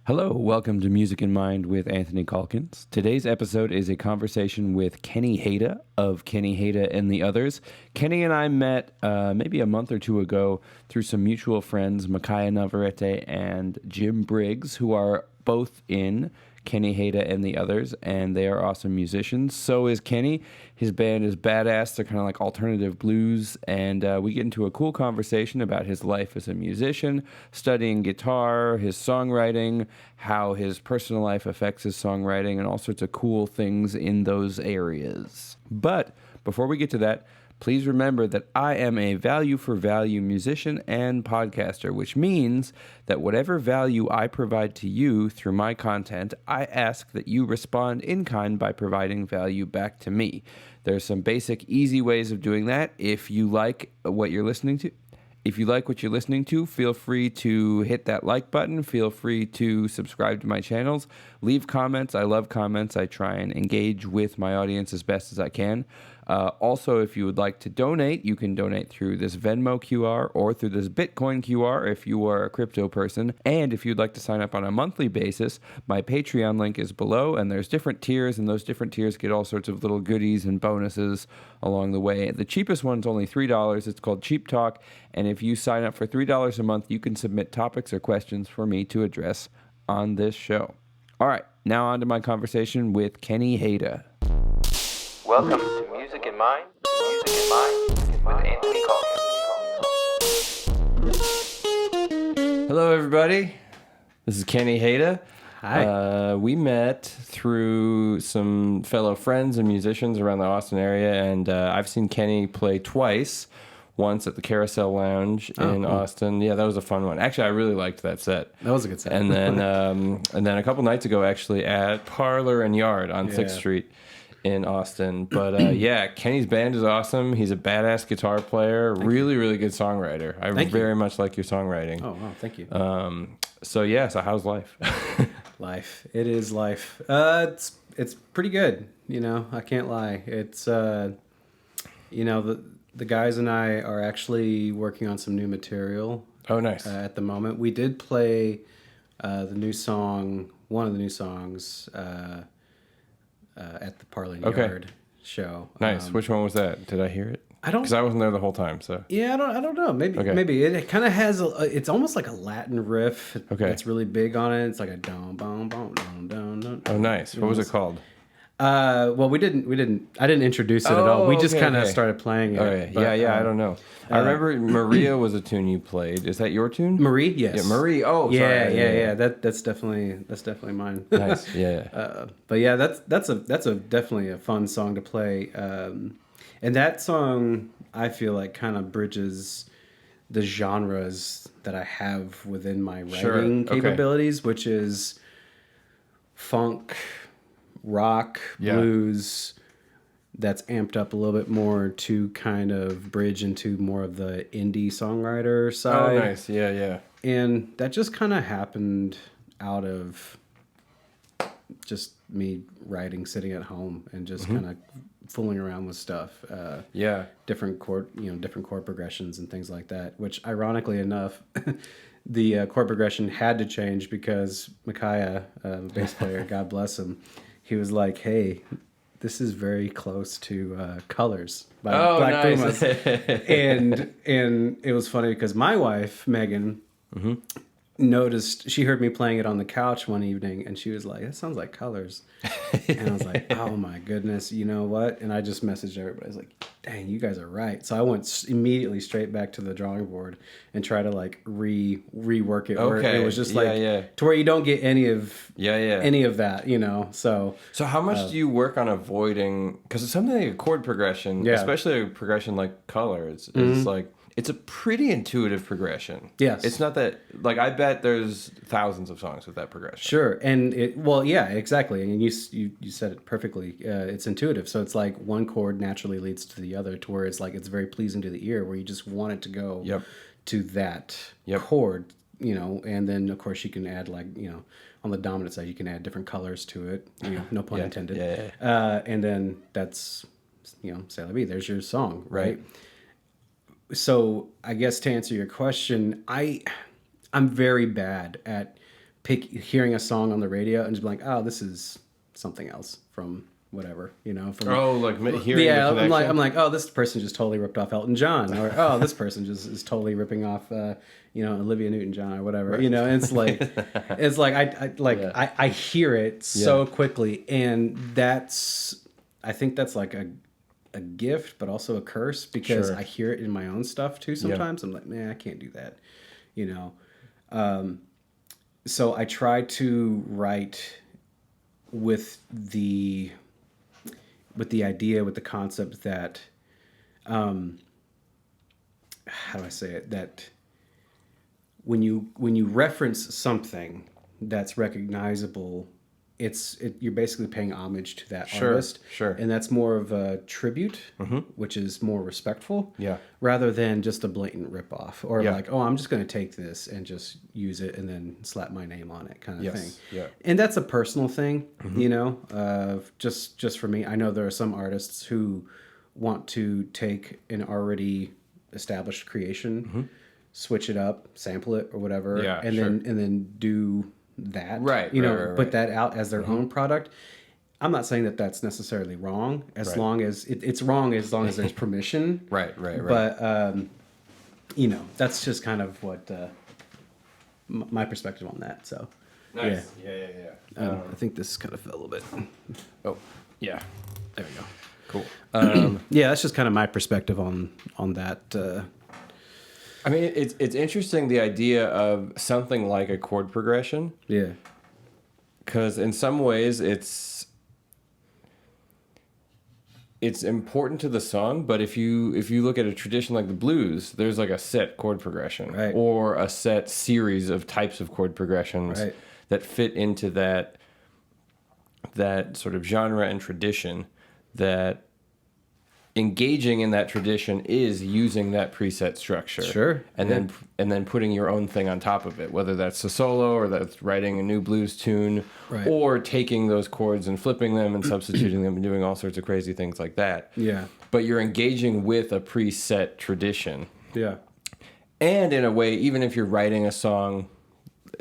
Hello, welcome to Music in Mind with Anthony Calkins. Today's episode is a conversation with Kenny Hada of Kenny Hada and the Others. Kenny and I met maybe a month or two ago through some mutual friends, Micaiah Navarrete and Jim Briggs, who are both in Kenny Hada and the Others, and they are awesome musicians. So is Kenny. His band is badass. They're kind of like alternative blues, and we get into a cool conversation about his life as a musician, studying guitar, his songwriting, how his personal life affects his songwriting, and all sorts of cool things in those areas. But before we get to that, please remember that I am a value-for-value musician and podcaster, which means that whatever value I provide to you through my content, I ask that you respond in kind by providing value back to me. There's some basic, easy ways of doing that. If you like what you're listening to, feel free to hit that like button. Feel free to subscribe to my channels. Leave comments. I love comments. I try and engage with my audience as best as I can. Also, if you would like to donate, you can donate through this Venmo QR or through this Bitcoin QR if you are a crypto person. And if you'd like to sign up on a monthly basis, my Patreon link is below, and there's different tiers, and those different tiers get all sorts of little goodies and bonuses along the way. The cheapest one's only $3. It's called Cheap Talk, and if you sign up for $3 a month, you can submit topics or questions for me to address on this show. All right, now on to my conversation with Kenny Hada. Welcome to Music in Mind with Anthony Calkins. Hello, everybody. This is Kenny Hada. Hi. We met through some fellow friends and musicians around the Austin area, and I've seen Kenny play twice. Once at the Carousel Lounge in Austin. Yeah, that was a fun one. Actually, I really liked that set. That was a good set. And then a couple nights ago, actually, at Parlor and Yard on 6th Street in Austin. But yeah, Kenny's band is awesome. He's a badass guitar player, really, really good songwriter. I very much like your songwriting. Oh, wow, thank you. So how's life? Life. It is life. It's pretty good, I can't lie. It's, the guys and I are actually working on some new material. Oh, nice. At the moment. We did play one of the new songs, at the Parlor Yard show. Nice. Which one was that? Did I hear it? I don't, because I wasn't there the whole time. So yeah, I don't know. Maybe it kind of has it's almost like a Latin riff. Okay, it's really big on it. It's like a dum bum bum dum dum dum. Oh, nice. What was it called? Well, I didn't introduce it at all. We just kind of started playing it. Okay. But, I don't know. I remember Maria was a tune you played. Is that your tune? Marie, yes. Yeah, Marie. Oh, yeah, sorry. Yeah. That's definitely mine. Nice. Yeah. But yeah, that's definitely a fun song to play. And that song, I feel like, kind of bridges the genres that I have within my writing capabilities, which is funk, rock, blues, that's amped up a little bit more to kind of bridge into more of the indie songwriter side. Oh, nice. Yeah. And that just kind of happened out of just me writing, sitting at home, and just kind of fooling around with stuff. Different chord progressions and things like that, which ironically enough, the chord progression had to change because Micaiah, bass player, God bless him, he was like, hey, this is very close to Colors by Black nice. Pumas. and it was funny because my wife, Megan, noticed, she heard me playing it on the couch one evening, and she was like, that sounds like Colors. And I was like, oh my goodness, you know what? And I just messaged everybody. I was like, dang, you guys are right. So I went immediately straight back to the drawing board and try to like rework it. Where it was just to where you don't get any of that, So how much do you work on avoiding, because it's something like a chord progression, especially a progression like Colors, is like, it's a pretty intuitive progression. Yes. It's not that, like, I bet there's thousands of songs with that progression. Sure. And exactly. And you said it perfectly. It's intuitive. So it's like one chord naturally leads to the other, to where it's like, it's very pleasing to the ear, where you just want it to go to that chord, and then of course you can add, like, on the dominant side, you can add different colors to it, no pun intended. And then that's, c'est la vie, there's your song. Right. So I guess to answer your question, I'm very bad at hearing a song on the radio and just be like, oh, this is something else from whatever, from hearing the connection. I'm like, oh, this person just totally ripped off Elton John, or oh, this person just is totally ripping off Olivia Newton-John or whatever, right. And it's like I hear it so quickly, and I think that's like a gift but also a curse, because I hear it in my own stuff too sometimes. I'm like, man, I can't do that, so I try to write with the idea, with the concept that, how do I say it? That when you reference something that's recognizable, you're basically paying homage to that artist. Sure. And that's more of a tribute, which is more respectful. Yeah. Rather than just a blatant ripoff, or like, oh, I'm just going to take this and just use it and then slap my name on it, kind of thing. Yeah. And that's a personal thing, just for me. I know there are some artists who want to take an already established creation, switch it up, sample it or whatever, and then do that, right, put that out as their own product. I'm not saying that that's necessarily wrong, as long as it's wrong as long as there's permission. Right. But that's just kind of what my perspective on that. So nice. Yeah. I think this kind of fell a little bit. Oh, yeah. There we go. Cool. Yeah, that's just kind of my perspective on that. I mean, it's interesting, the idea of something like a chord progression. Yeah. Because in some ways it's important to the song, but if you look at a tradition like the blues, there's like a set chord progression, right, or a set series of types of chord progressions, right, that fit into that sort of genre and tradition, that engaging in that tradition is using that preset structure. Sure. And then putting your own thing on top of it, whether that's a solo or that's writing a new blues tune, right, or taking those chords and flipping them and substituting them and doing all sorts of crazy things like that. Yeah. But you're engaging with a preset tradition. Yeah. And in a way, even if you're writing a song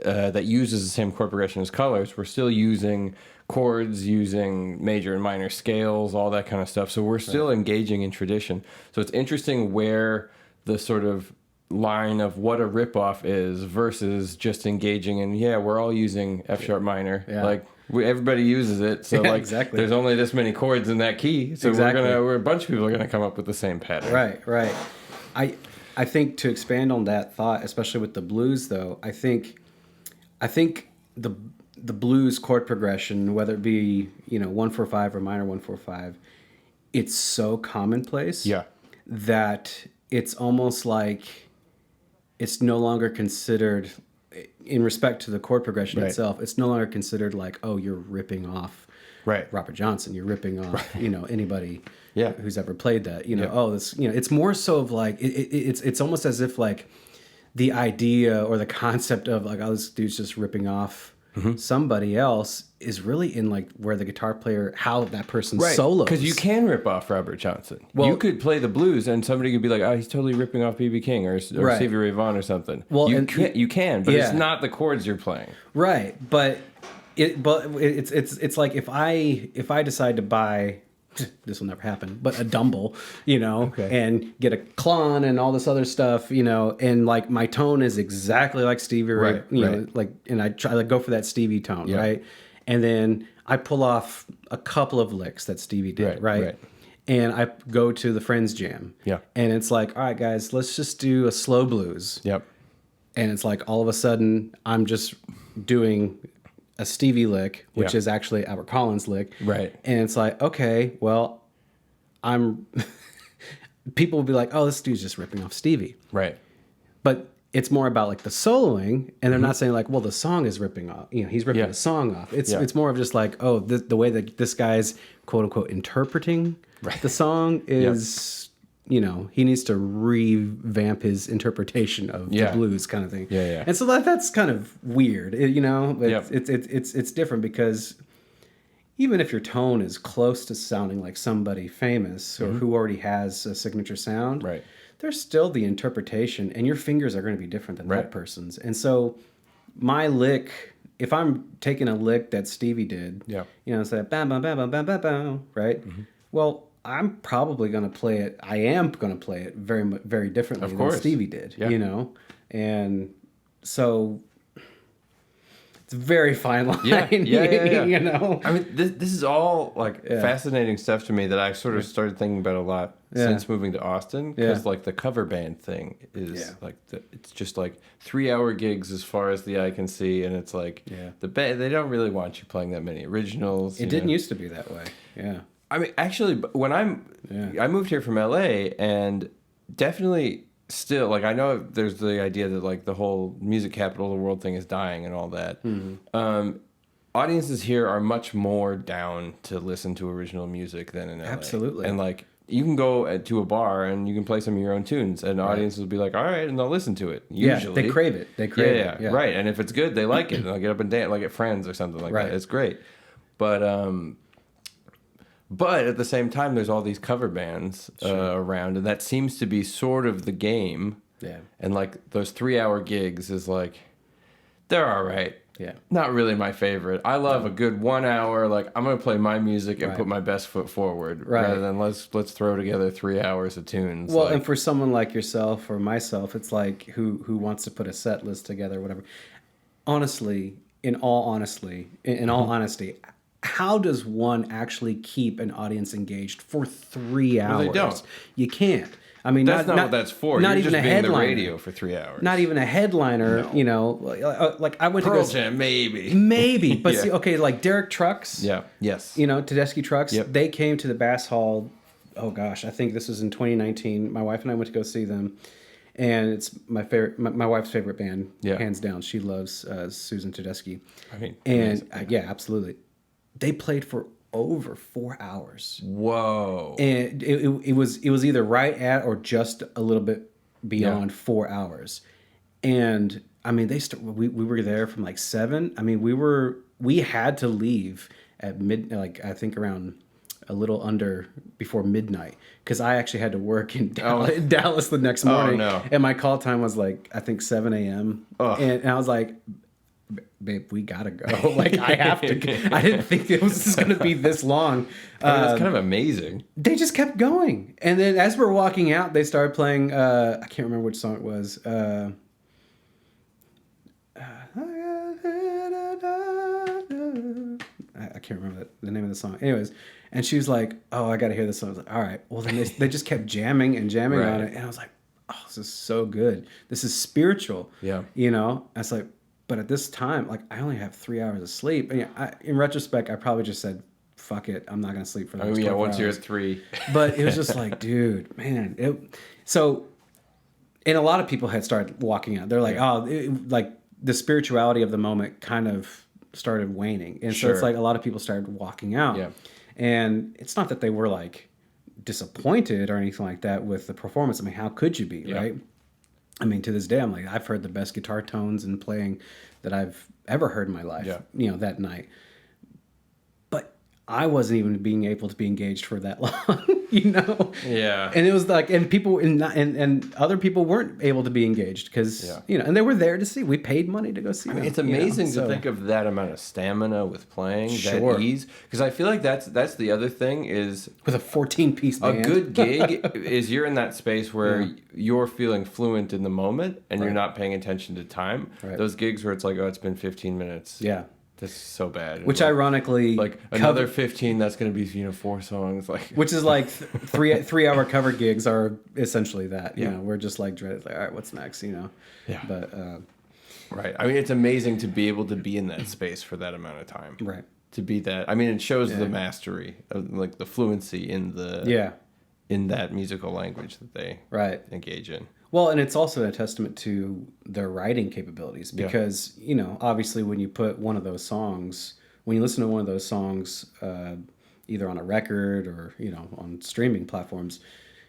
that uses the same chord progression as colors, we're still using chords, using major and minor scales, all that kind of stuff. So we're still engaging in tradition. So it's interesting where the sort of line of what a ripoff is versus just engaging in, we're all using F sharp minor. Yeah. Like everybody uses it. So exactly. There's only this many chords in that key. So we're a bunch of people are gonna come up with the same pattern. Right. I think, to expand on that thought, especially with the blues though, I think the blues chord progression, whether it be 1-4-5 or minor 1-4-5, it's so commonplace that it's almost like it's no longer considered, in respect to the chord progression itself, it's no longer considered like, oh, you're ripping off Robert Johnson, you're ripping off anybody who's ever played that. Oh, this it's more so of like it's almost as if like the idea or the concept of like, oh, this dude's just ripping off somebody else is really in like where the guitar player, how that person solos. Because you can rip off Robert Johnson. Well, you could play the blues and somebody could be like, oh, he's totally ripping off B.B. King or Stevie Ray Vaughan or something. Well, you can, but it's not the chords you're playing. Right, but it's like if I decide to buy, this will never happen, but a Dumble, and get a Klon and all this other stuff, and like my tone is exactly like Stevie Ray, like, and I try to go for that Stevie tone, right? And then I pull off a couple of licks that Stevie did, right? And I go to the Friends Jam, and it's like, all right, guys, let's just do a slow blues, and it's like all of a sudden I'm just doing a Stevie lick, which is actually Albert Collins lick. Right. And it's like, okay, well, people will be like, oh, this dude's just ripping off Stevie. Right. But it's more about like the soloing, and they're not saying like, well, the song is ripping off, he's ripping the song off. It's more of just like, oh, the way that this guy's quote unquote interpreting the song is, he needs to revamp his interpretation of the blues kind of thing. And so that's kind of weird, it's different, because even if your tone is close to sounding like somebody famous or who already has a signature sound, there's still the interpretation, and your fingers are going to be different than that person's. And so my lick if I'm taking a lick that Stevie did, it's like bam, bam, bam, bam, bam, bam, bam, right? Mm-hmm. Well, I'm probably going to play it. I am going to play it very, very differently than Stevie did, and so it's a very fine line. Yeah. I mean, this is all like fascinating stuff to me that I sort of started thinking about a lot since moving to Austin, because like the cover band thing is like it's just like 3-hour gigs as far as the eye can see, and it's like the band, they don't really want you playing that many originals. It didn't used to be that way. Yeah. I mean, actually, when I moved here from LA, and definitely still, like, I know there's the idea that like the whole music capital of the world thing is dying and all that. Mm-hmm. Audiences here are much more down to listen to original music than in LA. Absolutely. And like, you can go to a bar and you can play some of your own tunes, and audiences will be like, all right, and they'll listen to it. Usually. They crave it. They crave it. Yeah, right. And if it's good, they like it, and they'll get up and dance, like at Friends or something like that. It's great. But at the same time, there's all these cover bands around, and that seems to be sort of the game. Yeah. And like those 3-hour gigs is like, they're all right. Yeah. Not really my favorite. I love a good 1 hour. Like, I'm gonna play my music and put my best foot forward, rather than let's throw together 3 hours of tunes. Well, and for someone like yourself or myself, it's like who wants to put a set list together, or whatever. Honestly, in all honesty, how does one actually keep an audience engaged for 3 hours? Well, they don't. You can't. I mean, that's not what that's for. Not You're even just a being headliner. The radio for 3 hours. Not even a headliner. No. Like I went to Pearl Jam, maybe, but see, okay, like Derek Trucks. Yes. Tedeschi Trucks. Yep. They came to the Bass Hall. Oh gosh, I think this was in 2019. My wife and I went to go see them, and it's my favorite. My wife's favorite band, hands down. She loves Susan Tedeschi. I mean, and absolutely. They played for over 4 hours. Whoa! And it was either right at or just a little bit beyond 4 hours. And I mean, we were there from like 7. I mean, we had to leave at I think around a little under before midnight, because I actually had to work in Dallas the next morning. Oh, no. And my call time was like, I think 7 a.m. And I was like, babe, we gotta go. Like, I have to. I didn't think it was going to be this long. That's kind of amazing. They just kept going, and then as we're walking out, they started playing. I can't remember which song it was. I can't remember the name of the song. Anyways, and she was like, "Oh, I gotta hear this song." I was like, "All right." Well, then they just kept jamming and jamming on it, and I was like, "Oh, this is so good. This is spiritual." Yeah, I was like. But at this time, like, I only have 3 hours of sleep. And in retrospect, I probably just said, fuck it, I'm not going to sleep for the next 12 once hours. You're at 3. But it was just like, dude, man. And a lot of people had started walking out. They're like, like the spirituality of the moment kind of started waning. And so it's like a lot of people started walking out. Yeah. And it's not that they were like disappointed or anything like that with the performance. I mean, how could you be, right? I mean, to this day, I'm like, I've heard the best guitar tones and playing that I've ever heard in my life, that night. But I wasn't even being able to be engaged for that long, Yeah. And it was like, and people, and other people weren't able to be engaged because, and they were there to see. We paid money to go see them. It's amazing to think of that amount of stamina with playing, that ease. Because I feel like that's the other thing is... With a 14-piece band. A good gig is you're in that space where you're feeling fluent in the moment and you're not paying attention to time. Right. Those gigs where it's like, it's been 15 minutes. Yeah. That's so bad. Which ironically, like another 15, that's going to be 4 songs. Like, which is like 3-hour cover gigs are essentially that. You know, we're just like dreaded. Like, all right, what's next? Yeah. But right. I mean, it's amazing to be able to be in that space for that amount of time. Right. To be that. I mean, it shows the mastery, of, like the fluency in the in that musical language that they engage in. Well, and it's also a testament to their writing capabilities because, obviously when you put one of those songs, when you listen to one of those songs, either on a record or, on streaming platforms,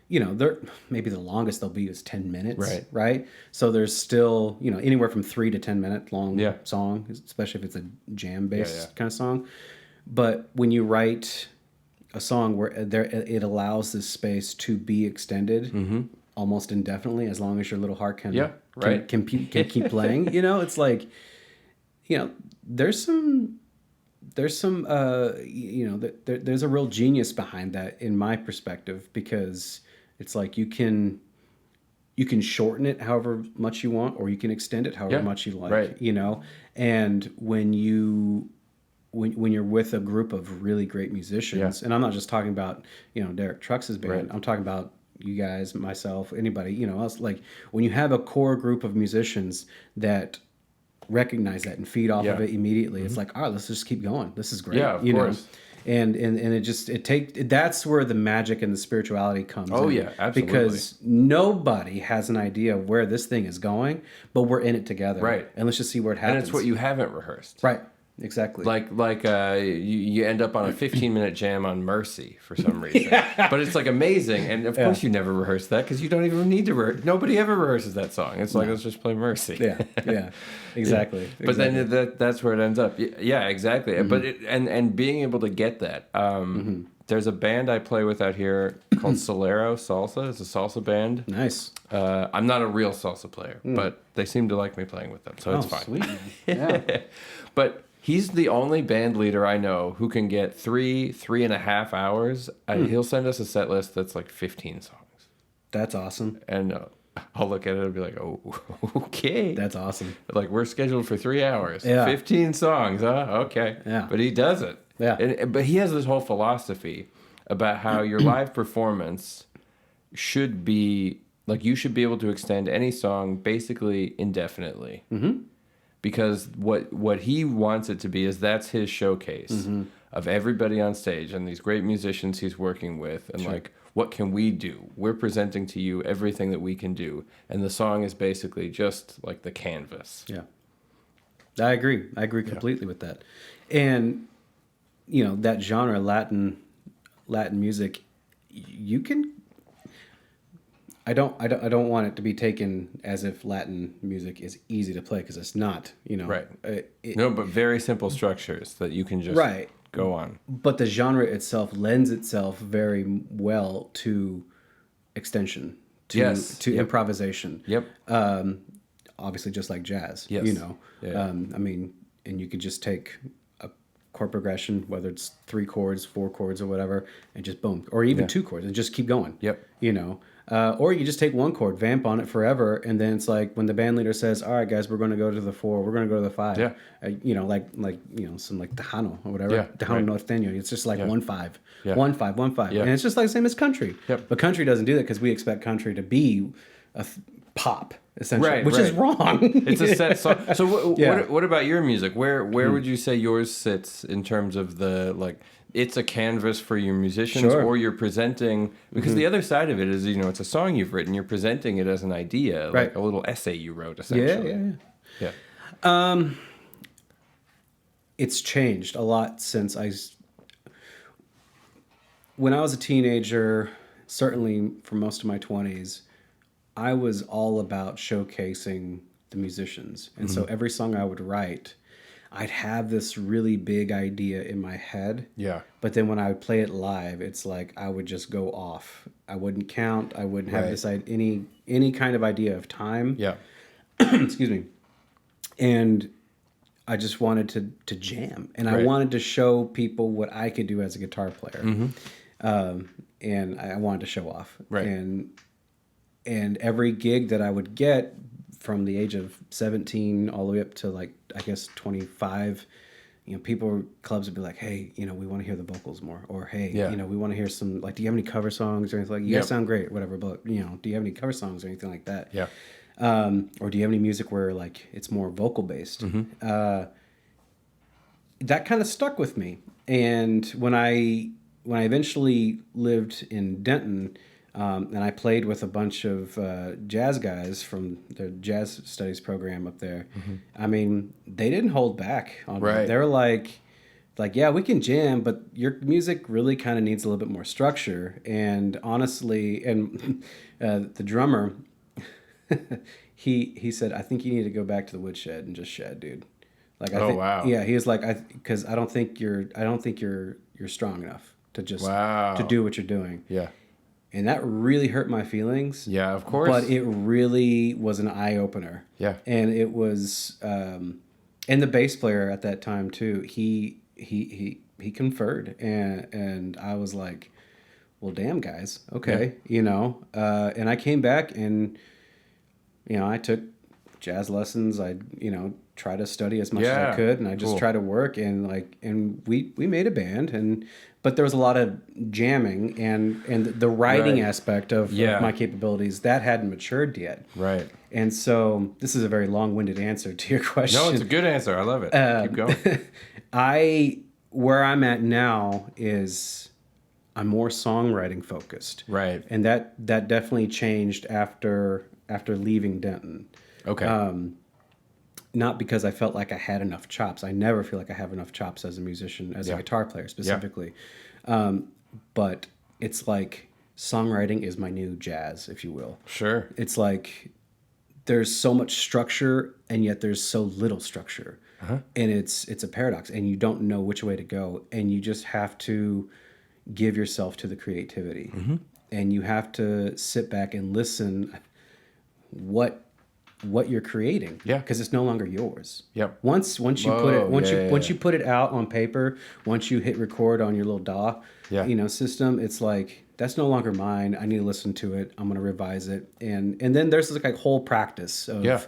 they're maybe the longest they'll be is 10 minutes. Right. So there's still, anywhere from 3 to 10 minute long song, especially if it's a jam based kind of song. But when you write a song where it allows this space to be extended, almost indefinitely, as long as your little heart can keep playing. It's like, there's some there's a real genius behind that in my perspective, because it's like you can shorten it however much you want, or you can extend it however much you like, right. And when you're with a group of really great musicians, and I'm not just talking about, Derek Trucks' band, right. I'm talking about you guys, myself, anybody, else. Like when you have a core group of musicians that recognize that and feed off of it immediately, it's like, let's just keep going. This is great. Yeah, of course. And that's where the magic and the spirituality comes in. Oh yeah, absolutely. Because nobody has an idea of where this thing is going, but we're in it together. Right. And let's just see where it happens. And it's what you haven't rehearsed. Right. Exactly. You end up on a 15-minute jam on Mercy for some reason. But it's like amazing. And of course you never rehearse that, because you don't even need to rehearse. Nobody ever rehearses that song. It's like, let's just play Mercy. Yeah. Exactly. But then that's where it ends up. Yeah, exactly. Mm-hmm. But and being able to get that. There's a band I play with out here called Solero Salsa. It's a salsa band. Nice. I'm not a real salsa player, but they seem to like me playing with them, so it's fine. Sweet. Yeah. But he's the only band leader I know who can get 3.5 hours. He'll send us a set list that's like 15 songs. That's awesome. And I'll look at it and be like, oh, okay. That's awesome. Like, we're scheduled for 3 hours. Yeah. 15 songs, huh? Okay. Yeah. But he does it. Yeah. But he has this whole philosophy about how your live performance should be, like, you should be able to extend any song basically indefinitely. Mm-hmm. Because what he wants it to be is that's his showcase of everybody on stage and these great musicians he's working with, and like, what can we do? We're presenting to you everything that we can do, and the song is basically just like the canvas. Yeah, I agree completely with that. And that genre, Latin music, you can. I don't want it to be taken as if Latin music is easy to play, because it's not. Right. No, but very simple structures that you can just go on. But the genre itself lends itself very well to extension, to improvisation. Yep. Obviously, just like jazz. Yes. I mean, and you could just take a chord progression, whether it's 3 chords, 4 chords, or whatever, and just boom, or even 2 chords, and just keep going. Yep. Or you just take 1 chord, vamp on it forever, and then it's like when the band leader says, "All right, guys, we're going to go to the 4, we're going to go to the 5." Yeah. Some like Tejano or whatever. Yeah, Tejano Norteño. It's just like 1-5, Yeah. 1-5, 1-5, Yeah. and it's just like the same as country. Yep. But country doesn't do that, because we expect country to be pop, essentially, which is wrong. It's a set song. So what about your music? Where would you say yours sits in terms of the, like, it's a canvas for your musicians, or you're presenting, because the other side of it is, it's a song you've written, you're presenting it as an idea, like a little essay you wrote, essentially. Yeah. It's changed a lot since when I was a teenager, certainly for most of my 20s, I was all about showcasing the musicians. And so every song I would write, I'd have this really big idea in my head. Yeah. But then when I would play it live, it's like I would just go off. I wouldn't count. I wouldn't have any kind of idea of time. Yeah. Excuse me. And I just wanted to jam. And I wanted to show people what I could do as a guitar player. And I wanted to show off. Right. And every gig that I would get, from the age of 17 all the way up to, like, I guess 25, clubs would be like, "Hey, we want to hear the vocals more," or "Hey, we want to hear some, like, do you have any cover songs or anything like? You guys sound great, whatever, but do you have any cover songs or anything like that? Yeah. Or do you have any music where, like, it's more vocal based?" That kind of stuck with me, and when I eventually lived in Denton. And I played with a bunch of jazz guys from the jazz studies program up there. I mean, they didn't hold back on me. They were like, yeah, we can jam, but your music really kind of needs a little bit more structure. And honestly, and the drummer, he said, "I think you need to go back to the woodshed and just shed, dude." Like, wow. Yeah, he was like, because I don't think you're strong enough to just to do what you're doing. Yeah. And that really hurt my feelings. Yeah, of course. But it really was an eye-opener. Yeah. And it was And the bass player at that time too, he conferred, and I was like, well, damn, guys, okay, and I came back and I took jazz lessons. I try to study as much as I could, and I just try to work, and we made a band, but there was a lot of jamming and the writing aspect of my capabilities that hadn't matured yet. Right. And so this is a very long-winded answer to your question. No, it's a good answer. I love it. Keep going. Where I'm at now is I'm more songwriting focused. Right. And that definitely changed after leaving Denton. Okay. Not because I felt like I had enough chops. I never feel like I have enough chops as a musician, as a guitar player specifically. But it's like songwriting is my new jazz, if you will. Sure. It's like there's so much structure and yet there's so little structure. Uh-huh. And it's a paradox, and you don't know which way to go, and you just have to give yourself to the creativity. Mm-hmm. And you have to sit back and listen what you're creating, because it's no longer yours. Yep. Once you put it out on paper, once you hit record on your little DAW, system, it's like that's no longer mine. I need to listen to it. I'm going to revise it, and then there's like a whole practice of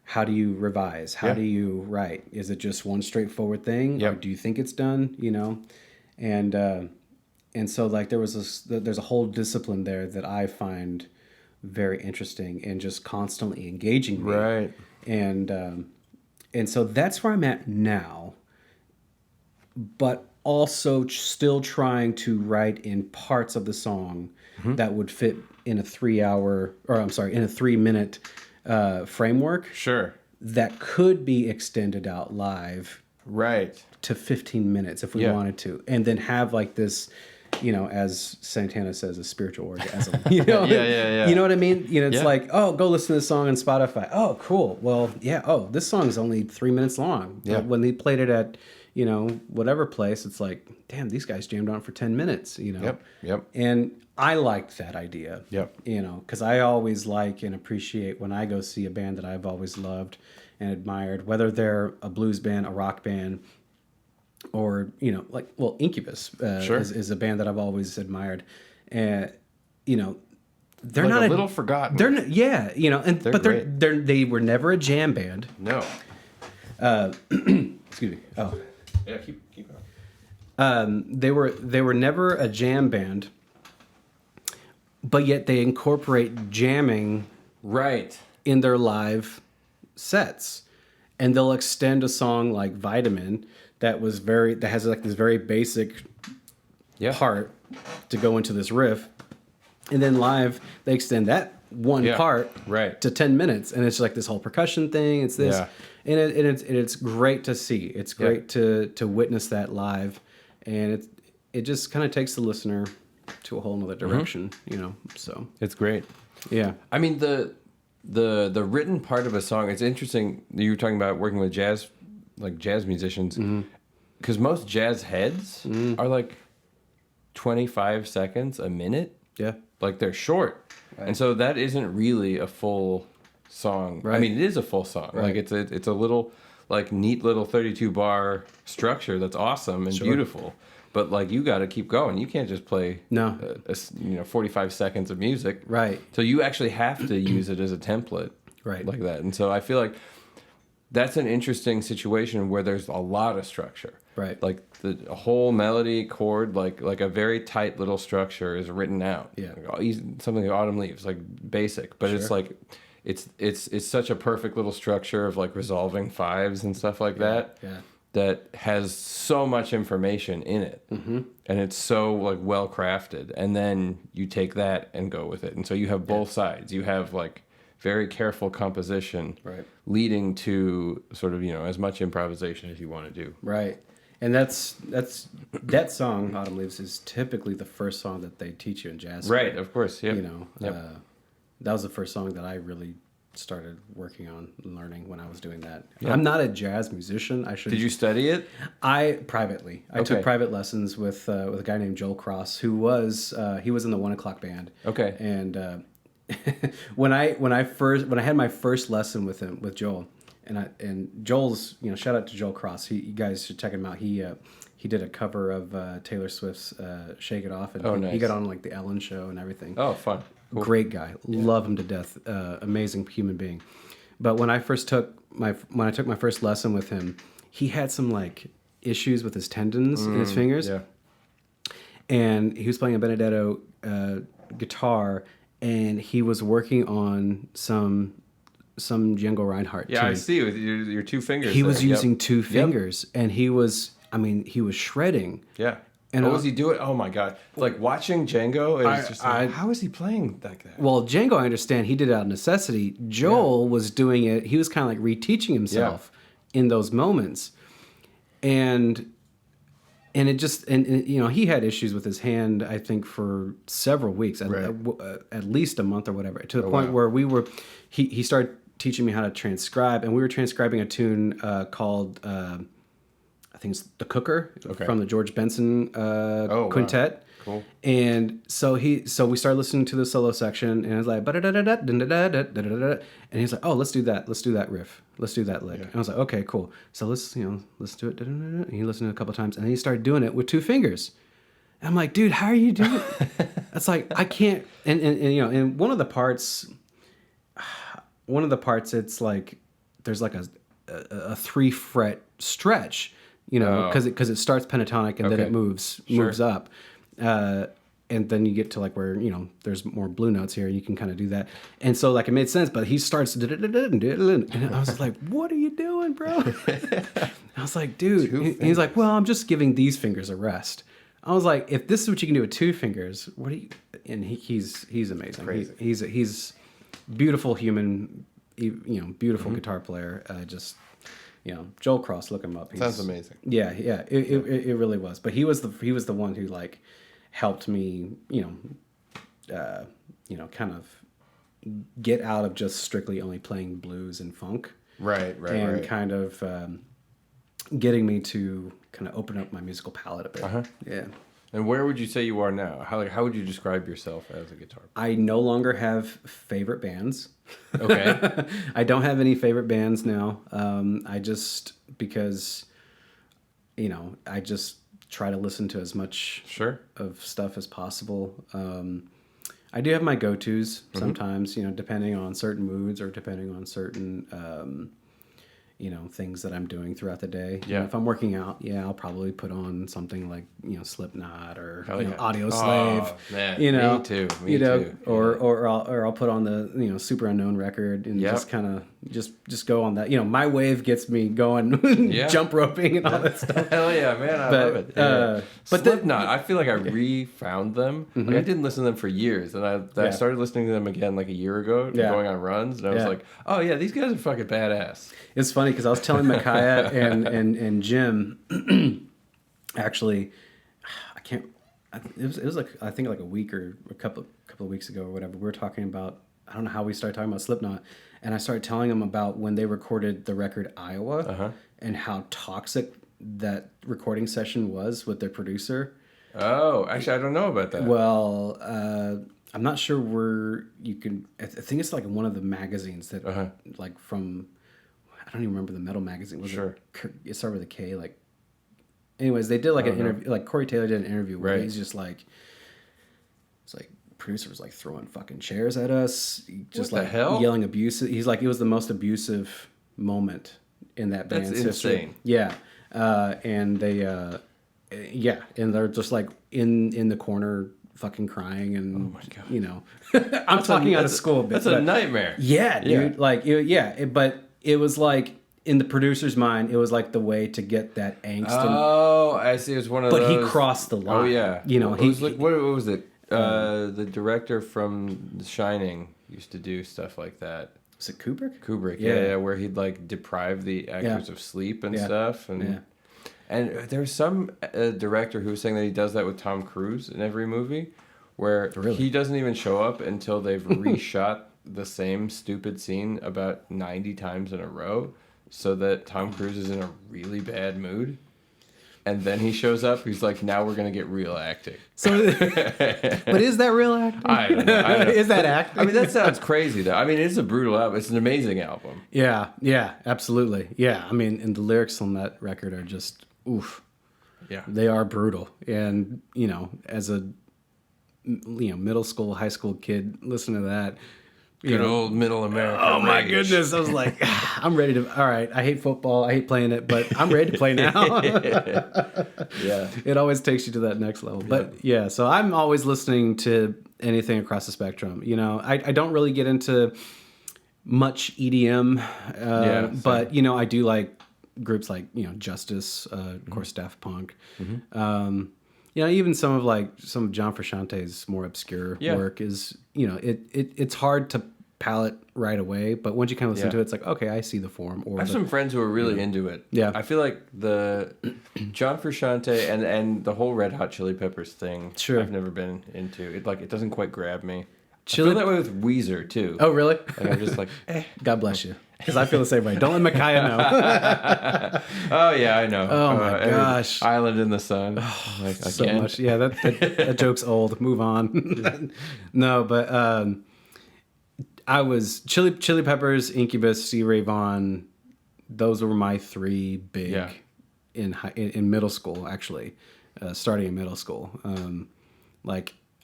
how do you revise? How do you write? Is it just one straightforward thing, or do you think it's done? And so like there's a whole discipline there that I find very interesting and just constantly engaging me. Right. And so that's where I'm at now, but also still trying to write in parts of the song that would fit in a 3-minute framework. Sure. That could be extended out live. Right. To 15 minutes if we wanted to. And then have like this, as Santana says, a spiritual orgasm. You know what I mean? It's like, oh, go listen to this song on Spotify. Oh, cool. Well, this song is only 3 minutes long. Yeah. But when they played it at, whatever place, it's like, damn, these guys jammed on for 10 minutes, Yep. And I liked that idea. Yep. Because I always like and appreciate when I go see a band that I've always loved and admired, whether they're a blues band, a rock band, or Incubus is a band that I've always admired, and they're like not a little forgotten. They're they were never a jam band. No. Excuse me. Oh. Yeah, keep going. They were never a jam band, but yet they incorporate jamming in their live sets, and they'll extend a song like Vitamin that has like this very basic part to go into this riff, and then live they extend that one part to 10 minutes, and it's like this whole percussion thing. It's this, and it's great to see. It's great to witness that live, and it just kind of takes the listener to a whole nother direction, So it's great. Yeah, I mean the written part of a song. It's interesting. You were talking about working with jazz musicians, because most jazz heads are like 25 seconds a minute. Yeah, like they're short, and so that isn't really a full song. Right. I mean, it is a full song. Right. Like it's a little like neat little 32 bar structure that's awesome and beautiful. But like you got to keep going. You can't just play 45 seconds of music. Right. So you actually have to use it as a template. Right. Like that. And so I feel like that's an interesting situation where there's a lot of structure. Right. Like a whole melody, chord, like a very tight little structure is written out. Yeah. Like something like Autumn Leaves, like basic, but it's like it's such a perfect little structure of like resolving fives and stuff like that. Yeah. That has so much information in it, and it's so like well crafted. And then you take that and go with it, and so you have both sides. You have like very careful composition, leading to sort of as much improvisation as you want to do. Right, and that's that song Autumn Leaves is typically the first song that they teach you in jazz school. Right, of course. Yeah, that was the first song that I really started working on and learning when I was doing that. Yeah. I'm not a jazz musician. Did you study it? I took private lessons with a guy named Joel Cross, who was he was in the 1 O'Clock band. Okay. And when I had my first lesson with Joel, and Joel's, shout out to Joel Cross. You guys should check him out. He did a cover of Taylor Swift's "Shake It Off," and nice. he got on like the Ellen Show and everything. Oh, fun. Cool. Great guy. Love him to death. Amazing human being. But when I took my first lesson with him, he had some like issues with his tendons in his fingers. Yeah. And he was playing a Benedetto guitar, and he was working on some Django Reinhardt Yeah, tune. I see with your two fingers. He was using two fingers, and he was shredding. Yeah. And what was he doing? Oh my God! Like watching Django, how is he playing like that? Well, Django, I understand he did it out of necessity. Joel was doing it. He was kind of like reteaching himself in those moments, and it just and he had issues with his hand. I think for several weeks, at least a month or whatever, to the point where he started teaching me how to transcribe, and we were transcribing a tune called. I think it's The Cooker from the George Benson quintet. Wow. Cool. And so we started listening to the solo section, and it was like, and he's like, oh, let's do that riff. Let's do that lick. And I was like, okay, cool. So let's do it. And he listened to it a couple times, and then he started doing it with two fingers. And I'm like, dude, how are you doing it? It's like, I can't, and one of the parts, it's like, there's like a 3-fret stretch, because it starts pentatonic and then it moves up, and then you get to like where there's more blue notes here, and you can kind of do that, and so like it made sense. But he starts, and I was like, "What are you doing, bro?" I was like, "Dude," he's like, "Well, I'm just giving these fingers a rest." I was like, "If this is what you can do with two fingers, what do you?" And he's amazing. Crazy. He's beautiful human, beautiful guitar player. Joel Cross, look him up. Sounds amazing. Yeah, it really was. But he was the one who like helped me, kind of get out of just strictly only playing blues and funk. Right. Kind of getting me to kind of open up my musical palette a bit. Yeah. And where would you say you are now? How would you describe yourself as a guitar player? I no longer have favorite bands. Okay. I don't have any favorite bands now. Because I just try to listen to as much of stuff as possible. I do have my go-tos sometimes, depending on certain moods or depending on certain things that I'm doing throughout the day. Yeah. If I'm working out, I'll probably put on something like, Slipknot or yeah. Audio Slave. Oh, man. Me too. Me too. Or I'll put on the Super Unknown record and just kind of just go on that. My wave gets me going, jump roping and all that stuff. Hell yeah, man! I love it. Yeah. But Slipknot, I feel like I refound them. Like I didn't listen to them for years, and I started listening to them again like a year ago, going on runs, and I was like, oh yeah, these guys are fucking badass. It's funny because I was telling Micaiah and Jim, actually, it was like I think like a week or a couple of weeks ago or whatever. We were talking about, I don't know how we started talking about Slipknot, and I started telling them about when they recorded the record Iowa and how toxic that recording session was with their producer. Oh, actually, I don't know about that. Well, I'm not sure where you can. I think it's like in one of the magazines that, like from. I don't even remember the metal magazine. It started with a K. Like, anyways, they did like an interview. Like Corey Taylor did an interview where he's just like, it's like producer was like throwing fucking chairs at us, just what like the hell? Yelling abusive. He's like, it was the most abusive moment in that band's That's insane. history. Yeah, and they, and they're just like in the corner. Fucking crying and oh my God. I'm talking out of school a bit. That's a nightmare. Yeah, dude. Like, but it was like in the producer's mind, it was like the way to get that angst. I see. It was one of those. But he crossed the line. Oh yeah. What was it? The director from The Shining used to do stuff like that. Was it Kubrick? Kubrick, yeah, where he'd like deprive the actors of sleep and stuff, and there's some director who was saying that he does that with Tom Cruise in every movie, where he doesn't even show up until they've reshot the same stupid scene about 90 times in a row, so that Tom Cruise is in a really bad mood. and then he shows up. He's like, now we're gonna get real acting. So, but is that real acting? I don't know. Is that acting? I mean, that sounds crazy though. I mean, it's a brutal album. It's an amazing album. Yeah, absolutely. Yeah, I mean, and the lyrics on that record are just oof. Yeah, they are brutal. And as a middle school, high school kid, listening to that. Good old middle America. Oh my goodness. I was like, I'm ready to, all right, I hate football. I hate playing it, but I'm ready to play now. Yeah. It always takes you to that next level. But yeah, so I'm always listening to anything across the spectrum. I don't really get into much EDM, but, I do like groups like, Justice, of course, Daft Punk. Even some of John Frusciante's more obscure work is, it's hard to palate right away, but once you kind of listen to it, it's like, okay, I see the form. Or I have some friends who are really into it. Yeah. I feel like the John Frusciante and the whole Red Hot Chili Peppers thing, I've never been into. It doesn't quite grab me. I feel that way with Weezer, too. Oh, really? And I'm just like, God bless you. Because I feel the same way. Don't let Micaiah know. Oh, yeah, I know. Oh, my gosh. Island in the Sun. So much. Yeah, that joke's old. Move on. No, but I was Chili Peppers, Incubus, Stevie Ray Vaughan. Those were my three big in middle school, actually, starting in middle school. When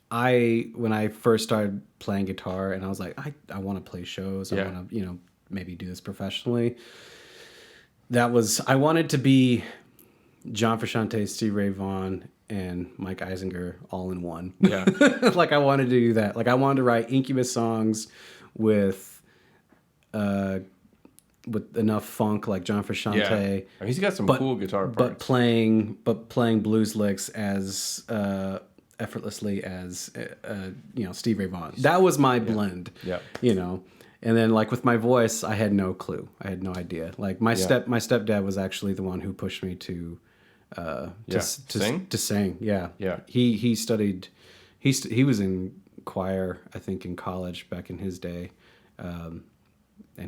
I first started playing guitar, and I was like, I want to play shows. I want to, maybe do this professionally. I wanted to be John Frusciante, Stevie Ray Vaughan, and Mike Eisinger all in one. Yeah. I wanted to do that. I wanted to write Incubus songs with enough funk like John Frusciante. Yeah. He's got some cool guitar parts. But playing blues licks as effortlessly as Stevie Ray Vaughan. That was my blend. Yeah. And then with my voice, I had no clue. I had no idea. My stepdad was actually the one who pushed me to sing. To sing. Yeah. Yeah. He studied. He was in choir, I think, in college back in his day. And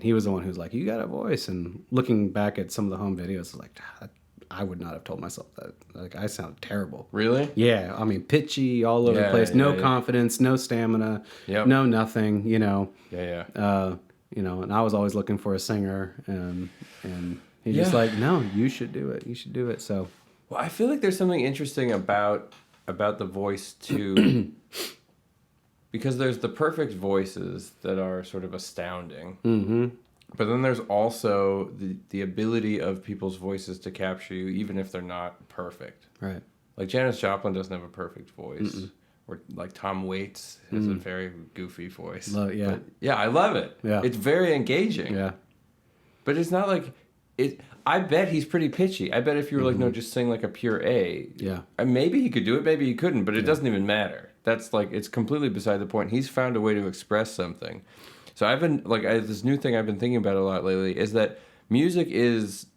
he was the one who was like, "You got a voice." And looking back at some of the home videos, I would not have told myself that. I sound terrible. Really? Yeah. I mean, pitchy all over the place. No confidence, no stamina, no nothing. Yeah. And I was always looking for a singer, and he's just like, "No, you should do it. You should do it." So, well, I feel like there's something interesting about the voice too, because there's the perfect voices that are sort of astounding. Mm-hmm. But then there's also the ability of people's voices to capture you, even if they're not perfect. Right. Like Janis Joplin doesn't have a perfect voice. Mm-mm. Or like Tom Waits has a very goofy voice. Yeah. But I love it. Yeah. It's very engaging. Yeah. But it's not like it. I bet he's pretty pitchy. I bet if you were like, no, just sing like a pure A. Yeah. And maybe he could do it, maybe he couldn't, but it doesn't even matter. That's it's completely beside the point. He's found a way to express something. So I've been this new thing I've been thinking about a lot lately is that music is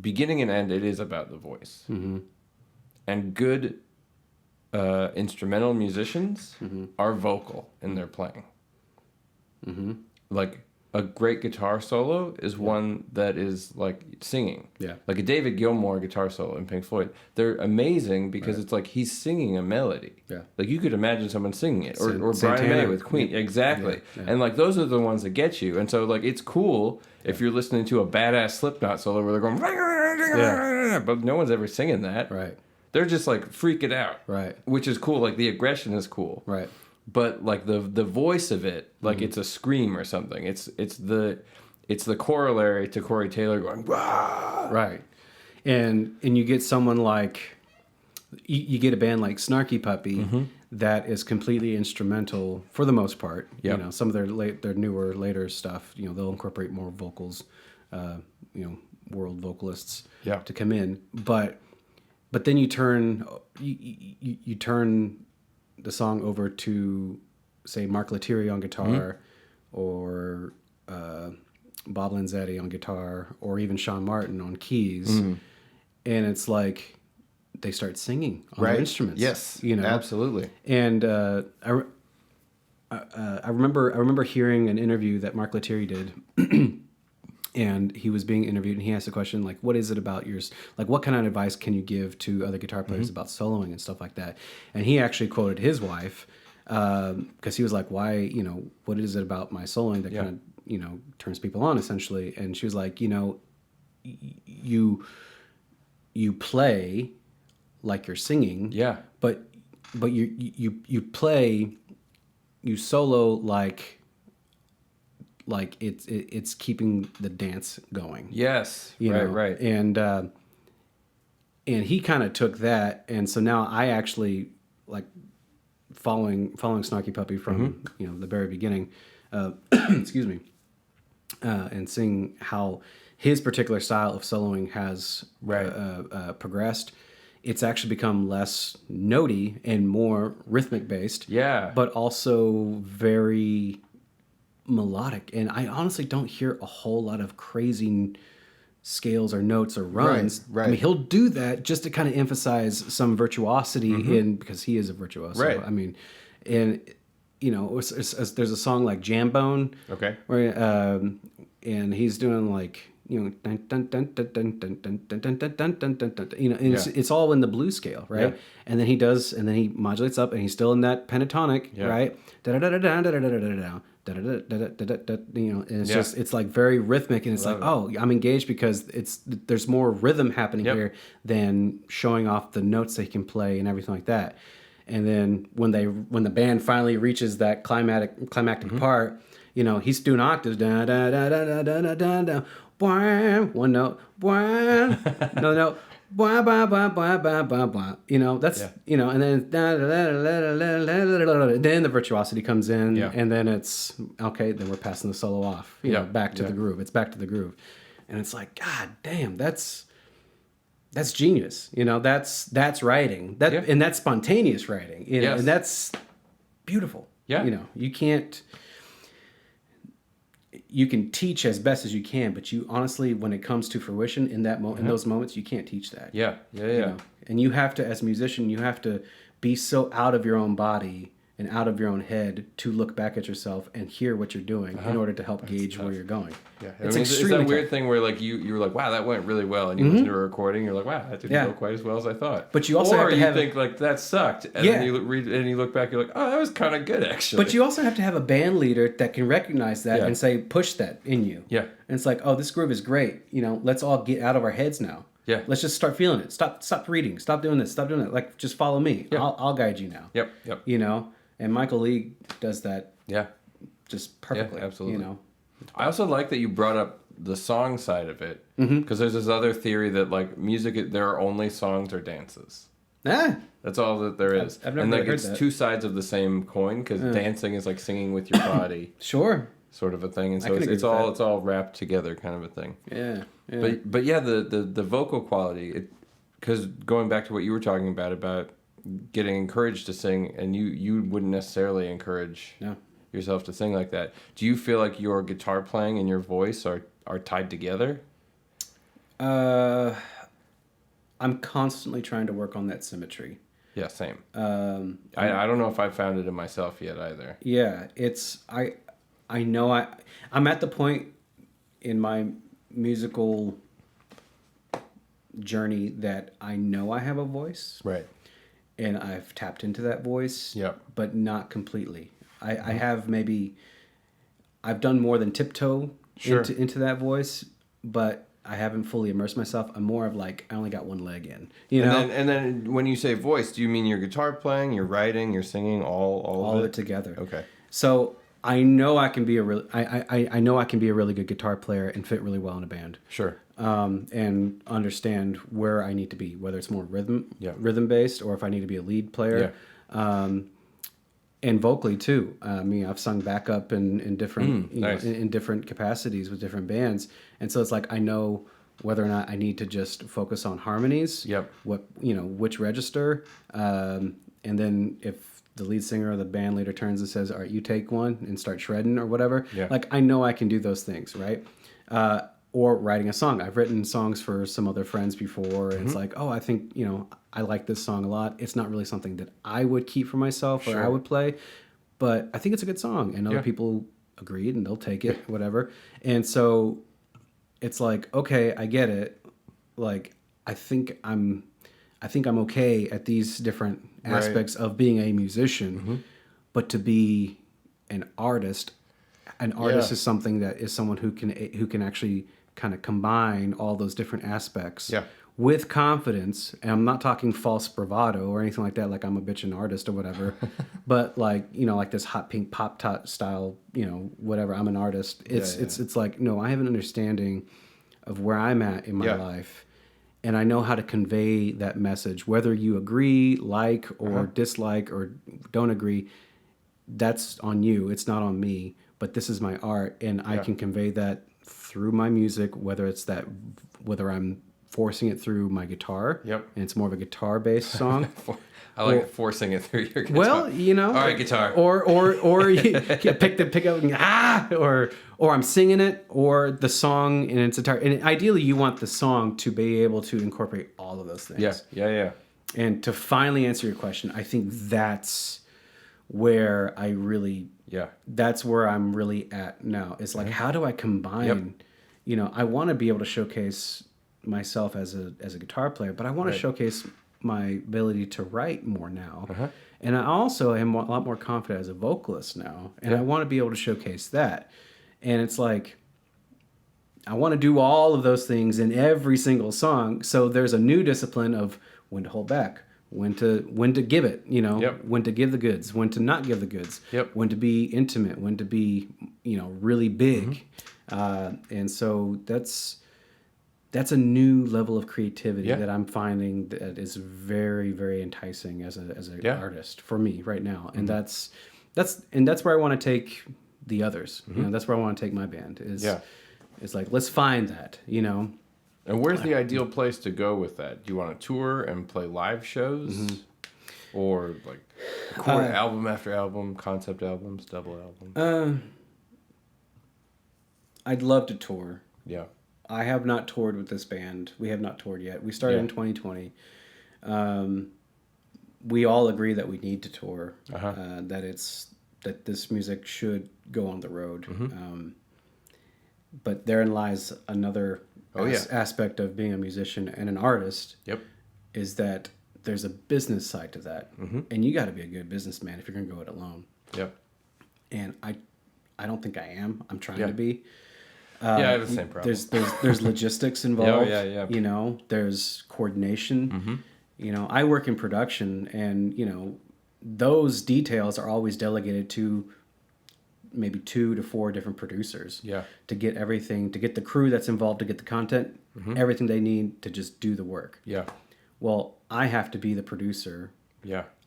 beginning and end. It is about the voice, and good instrumental musicians are vocal in their playing. Like a great guitar solo is one that is singing. Yeah. Like a David Gilmour guitar solo in Pink Floyd. They're amazing because it's he's singing a melody. Yeah. You could imagine someone singing it. Or Brian Santana. May with Queen. Exactly. Yeah. And those are the ones that get you. And so it's cool if you're listening to a badass Slipknot solo where they're going, but no one's ever singing that. Right. They're just freaking out. Right. Which is cool. The aggression is cool. Right. But the voice of it, it's a scream or something. It's the corollary to Corey Taylor going, "Wah!" Right. And you get someone you get a band like Snarky Puppy that is completely instrumental for the most part. Yep. Some of their newer later stuff, they'll incorporate more vocals, world vocalists to come in. But then you turn the song over to, say, Mark Lettieri on guitar, or Bob Lanzetti on guitar, or even Sean Martin on keys, and it's they start singing on their instruments. Yes, absolutely. And I remember hearing an interview that Mark Lettieri did, And he was being interviewed, and he asked a question like, "What is it about yours? Like, what kind of advice can you give to other guitar players about soloing and stuff like that?" And he actually quoted his wife because he was like, "Why? You know, what is it about my soloing that kind of turns people on, essentially?" And she was like, you play like you're singing, but you play, you solo like it's keeping the dance going. Yes, right. And he kind of took that, and so now I actually like following Snarky Puppy from the very beginning. Excuse me, and seeing how his particular style of soloing has progressed. It's actually become less notey and more rhythmic based. Yeah, but also very melodic, and I honestly don't hear a whole lot of crazy scales or notes or runs. Right. I mean, he'll do that just to kind of emphasize some virtuosity because he is a virtuoso. Right. I mean, and there's a song like Jambone. Okay. Where and he's doing like it's all in the blues scale, right? Yeah. And then he modulates up, and he's still in that pentatonic, right? And it's just, it's like very rhythmic, and it's like, oh, I'm engaged because there's more rhythm happening here than showing off the notes they can play and everything like that. And then when the band finally reaches that climactic part, he's doing octaves, da da da da da da da da, one note, another note, blah blah blah blah blah blah blah. That's and then then the virtuosity comes in, and then it's okay. Then we're passing the solo off. Back to the groove. It's back to the groove, and it's like, God damn, that's genius. That's writing. And that's spontaneous writing. And that's beautiful. Yeah. You can teach as best as you can, but you honestly, when it comes to fruition in that in those moments, you can't teach that. Yeah. And you have to, as a musician, you have to be so out of your own body and out of your own head to look back at yourself and hear what you're doing in order to help gauge where you're going. Yeah, it's that weird thing where like you were like, wow, that went really well, and you listen to a recording, you're like, wow, that didn't go quite as well as I thought. But you also have to think like that sucked, and then you read and you look back, you're like, oh, that was kind of good actually. But you also have to have a band leader that can recognize that and say, push that in you. Yeah, and it's like, oh, this groove is great. Let's all get out of our heads now. Yeah, let's just start feeling it. Stop reading. Stop doing this. Stop doing that. Like, just follow me. Yeah. I'll guide you now. Yep. And Michael Lee does that. Yeah, just perfectly. Yeah, absolutely. I also like that you brought up the song side of it, because there's this other theory that like music, there are only songs or dances. That's all that there is. I've never heard it's that. two sides of the same coin, because dancing is like singing with your body. Sure. Sort of a thing, and so it's all wrapped together, kind of a thing. Yeah. But yeah, the vocal quality, because going back to what you were talking about getting encouraged to sing, and you wouldn't necessarily encourage yourself to sing like that. Do you feel like your guitar playing and your voice are tied together? I'm constantly trying to work on that symmetry. Yeah, same. I don't know if I've found it in myself yet either. Yeah, I know I'm at the point in my musical journey that I know I have a voice. Right. And I've tapped into that voice. Yep. But not completely. I have I've done more than tiptoe into that voice, but I haven't fully immersed myself. I'm more of like, I only got one leg in. And then when you say voice, do you mean your guitar playing, your writing, your singing, all of it together? Okay. So I know I can be I know I can be a really good guitar player and fit really well in a band. Sure. And understand where I need to be, whether it's more rhythm based, or if I need to be a lead player. Yeah. And vocally too. I've sung backup in different in different capacities with different bands, and so it's like I know whether or not I need to just focus on harmonies. Yep. Which register, and then if the lead singer or the band leader turns and says, "All right, you take one and start shredding," or whatever. Yeah. Like I know I can do those things, right? Or writing a song. I've written songs for some other friends before, and it's like, oh, I think, I like this song a lot. It's not really something that I would keep for myself or I would play, but I think it's a good song, and other people agreed, and they'll take it, whatever. And so it's like, okay, I get it. Like, I think I'm okay at these different aspects of being a musician, but to be an artist is something that is someone who can actually kind of combine all those different aspects with confidence. And I'm not talking false bravado or anything like that, like I'm a bitchin' artist or whatever, but like, you know, like this hot pink pop tot style, you know, whatever, I'm an artist. It's like, no, I have an understanding of where I'm at in my life, and I know how to convey that message, whether you agree, like, or dislike, or don't agree. That's on you. It's not on me. But this is my art, and I can convey that through my music, whether I'm forcing it through my guitar, and it's more of a guitar-based song. I like forcing it through your guitar. Well, you know, all right, guitar, or you pick up and or I'm singing it, or the song in its entire. And ideally, you want the song to be able to incorporate all of those things. Yeah. And to finally answer your question, I think that's where I really. Yeah, that's where I'm really at now. It's like, how do I combine? You know, I want to be able to showcase myself as a guitar player, but I want to showcase my ability to write more now. And I also am a lot more confident as a vocalist now, and I want to be able to showcase that. And it's like, I want to do all of those things in every single song. So there's a new discipline of when to hold back. When to give it, you know, when to give the goods, when to not give the goods, when to be intimate, when to be, you know, really big. And so that's a new level of creativity that I'm finding that is very, very enticing as an artist for me right now. And that's where I want to take the others. You know, that's where I want to take my band it's like, let's find that, you know. And where's the ideal place to go with that? Do you want to tour and play live shows? Or like record album after album, concept albums, double albums? I'd love to tour. Yeah. I have not toured with this band. We have not toured yet. We started in 2020. We all agree that we need to tour, that this music should go on the road. But therein lies another aspect of being a musician and an artist is that there's a business side to that. And you got to be a good businessman if you're going to go it alone. And I don't think I am. I'm trying to be. I have the same problem. There's logistics involved. Yeah. You know, there's coordination. You know, I work in production, and, you know, those details are always delegated to maybe 2 to 4 different producers to get everything, to get the crew that's involved, to get the content, everything they need to just do the work. Well, I have to be the producer.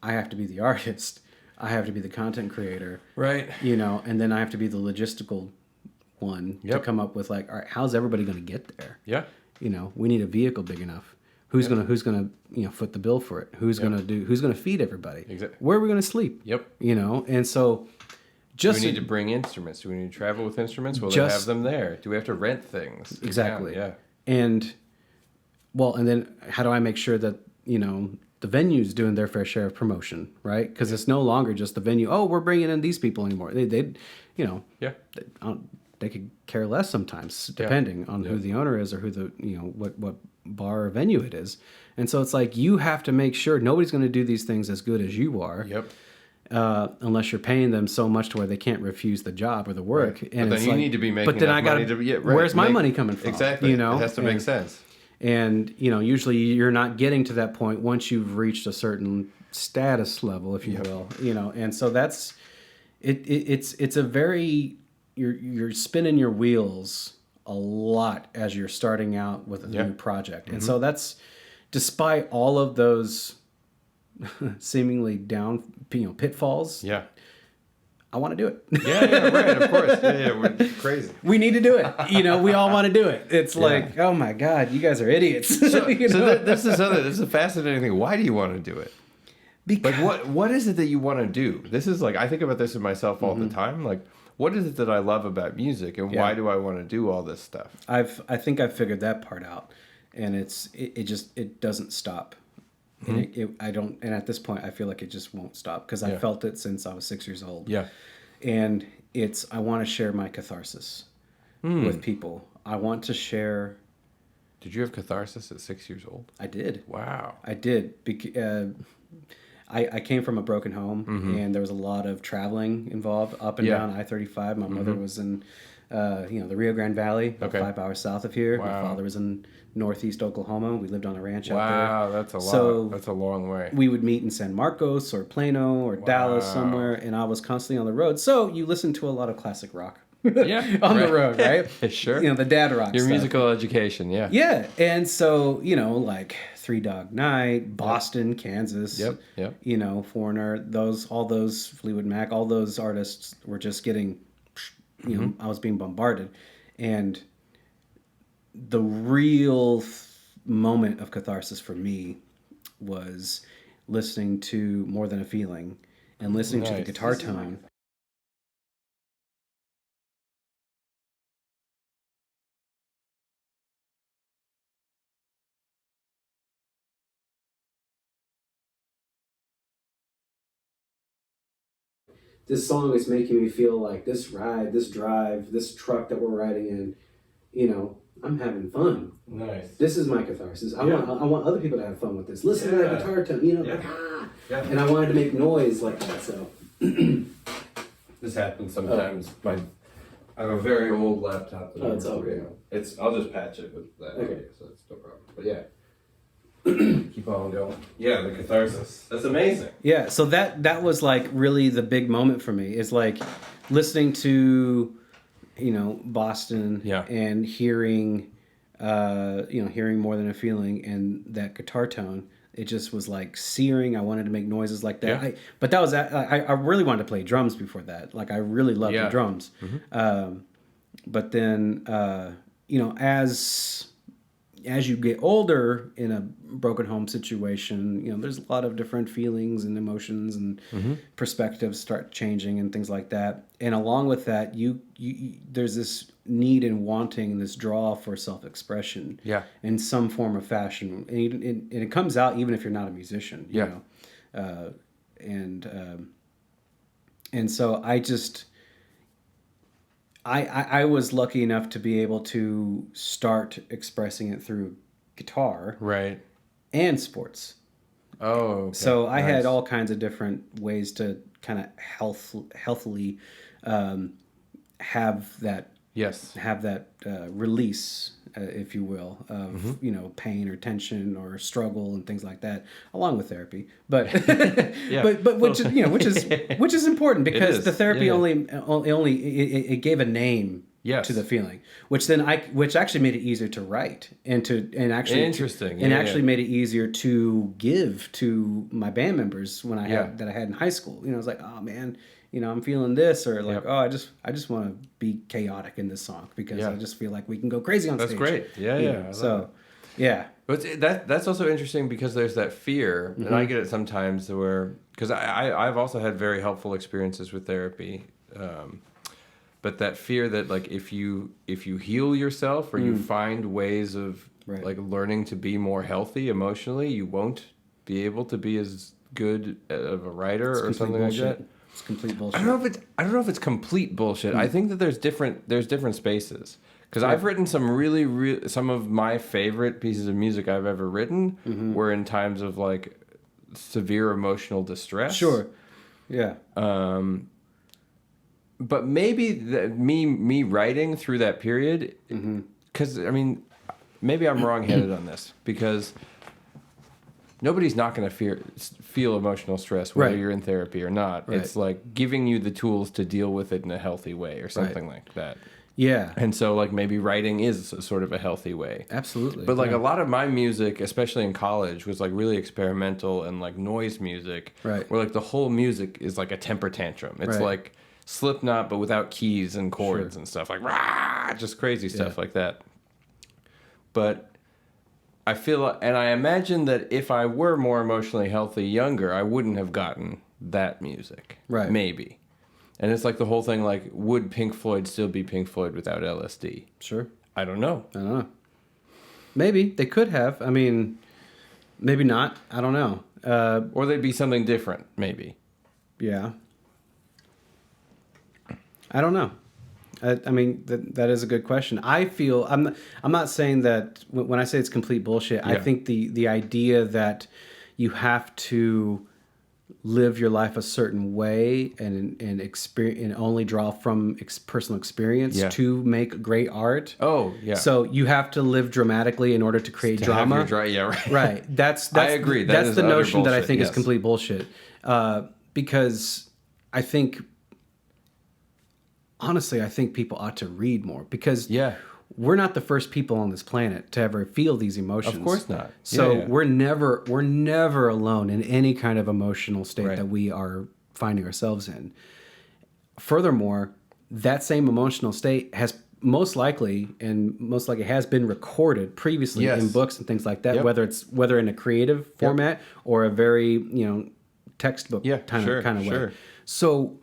I have to be the artist. I have to be the content creator. Right. You know, and then I have to be the logistical one to come up with, like, all right, how's everybody going to get there? You know, we need a vehicle big enough. Who's gonna you know, foot the bill for it? Who's gonna feed everybody? Exactly. Where are we gonna sleep? You know, and so do we need to bring instruments? Do we need to travel with instruments? Will they have them there? Do we have to rent things? Exactly. Yeah. And then how do I make sure that, you know, the venue's doing their fair share of promotion, right? Because it's no longer just the venue. Oh, we're bringing in these people anymore. They you know, they could care less sometimes, depending on who the owner is or who the, you know, what bar or venue it is. And so it's like, you have to make sure nobody's going to do these things as good as you are. Unless you're paying them so much to where they can't refuse the job or the work. And but then you need to be making but then enough money to get where's my money coming from? Exactly. You know, it has to make sense. And, you know, usually you're not getting to that point once you've reached a certain status level, if you will, you know. And so that's it's a very, you're spinning your wheels a lot as you're starting out with a new project. And so that's, despite all of those seemingly down, you know, pitfalls. I want to do it. Right, of course. We're crazy. We need to do it. You know, we all want to do it. It's like, oh my God, you guys are idiots. So this is a fascinating thing. Why do you want to do it? Because, like, what is it that you want to do? This is like, I think about this in myself all the time. Like, what is it that I love about music, and why do I want to do all this stuff? I think I've figured that part out, and it doesn't stop. And and at this point I feel like it just won't stop, because I felt it since I was 6 years old. And I want to share my catharsis with people. I want to share. Did you have catharsis at 6 years old? I did. Wow. I did. I came from a broken home, and there was a lot of traveling involved up and down I-35. My mother was in, the Rio Grande Valley, about 5 hours south of here. Wow. My father was in northeast Oklahoma. We lived on a ranch out there. Wow, that's a lot. That's a long way. We would meet in San Marcos or Plano or Dallas somewhere, and I was constantly on the road. So you listen to a lot of classic rock. On the road, right? Sure. The dad rock Your stuff. musical education, yeah. Yeah, and so, like Three Dog Night, Boston, Kansas, Foreigner, all those Fleetwood Mac, all those artists were just getting, I was being bombarded. And the real moment of catharsis for me was listening to More Than a Feeling and listening to the guitar tone. This song is making me feel like this ride, this drive, this truck that we're riding in, I'm having fun. Nice. This is my catharsis. I want other people to have fun with this. Listen to that guitar tone, And I wanted to make noise like that, so. This happens sometimes. I have a very old laptop. That it's all good. I'll just patch it with that audio, so it's no problem. But yeah. Keep on going. Yeah, the catharsis. That's amazing. Yeah, so that was like really the big moment for me. Is like listening to, Boston and hearing, hearing More Than a Feeling and that guitar tone. It just was like searing. I wanted to make noises like that. Yeah. But that was I really wanted to play drums before that. Like I really loved the drums. But then as you get older in a broken home situation, there's a lot of different feelings and emotions and perspectives start changing and things like that. And along with that, you there's this need and wanting, this draw for self-expression in some form or fashion. And it comes out even if you're not a musician, you know. And so I was lucky enough to be able to start expressing it through guitar, and sports. Oh, okay. So I had all kinds of different ways to kind of healthily have that release, if you will, of pain or tension or struggle and things like that, along with therapy. But but which is important because the therapy only gave a name to the feeling, which actually made it easier to write and actually made it easier to give to my band members when I had in high school. I was like, oh man, I'm feeling this, or like, oh, I just want to be chaotic in this song because I just feel like we can go crazy on stage. That's great. Yeah. So, yeah. But that's also interesting because there's that fear, and I get it sometimes because I've also had very helpful experiences with therapy, but that fear that like if you heal yourself or you find ways of like learning to be more healthy emotionally, you won't be able to be as good of a writer or something like that. It's complete bullshit. I don't know if it's complete bullshit. I think that there's different spaces. Because I've written some of my favorite pieces of music I've ever written were in times of like severe emotional distress. Sure. Yeah. But maybe me writing through that period, because I mean, maybe I'm wrong-headed on this because nobody's not going to feel emotional stress whether you're in therapy or not. It's like giving you the tools to deal with it in a healthy way or something like that. Yeah. And so like maybe writing is sort of a healthy way. Absolutely. But like a lot of my music, especially in college, was like really experimental and like noise music. Right. Where like the whole music is like a temper tantrum. It's like Slipknot but without keys and chords and stuff. Like rah, just crazy stuff like that. But I feel, and I imagine that if I were more emotionally healthy younger, I wouldn't have gotten that music. Right. Maybe. And it's like the whole thing, like, would Pink Floyd still be Pink Floyd without LSD? Sure. I don't know. Maybe. They could have. I mean, maybe not. I don't know. Or they'd be something different, maybe. Yeah. I don't know. I mean, that is a good question. I feel I'm not saying that when I say it's complete bullshit. Yeah. I think the idea that you have to live your life a certain way and experience and only draw from personal experience to make great art. Oh, yeah. So you have to live dramatically in order to create drama. Right. That's I agree. That's the notion that I think is complete bullshit. Because I think, honestly, I think people ought to read more, because we're not the first people on this planet to ever feel these emotions. Of course not. So we're never alone in any kind of emotional state that we are finding ourselves in. Furthermore, that same emotional state has most likely has been recorded previously in books and things like that, whether in a creative format or a very, textbook kind of way. So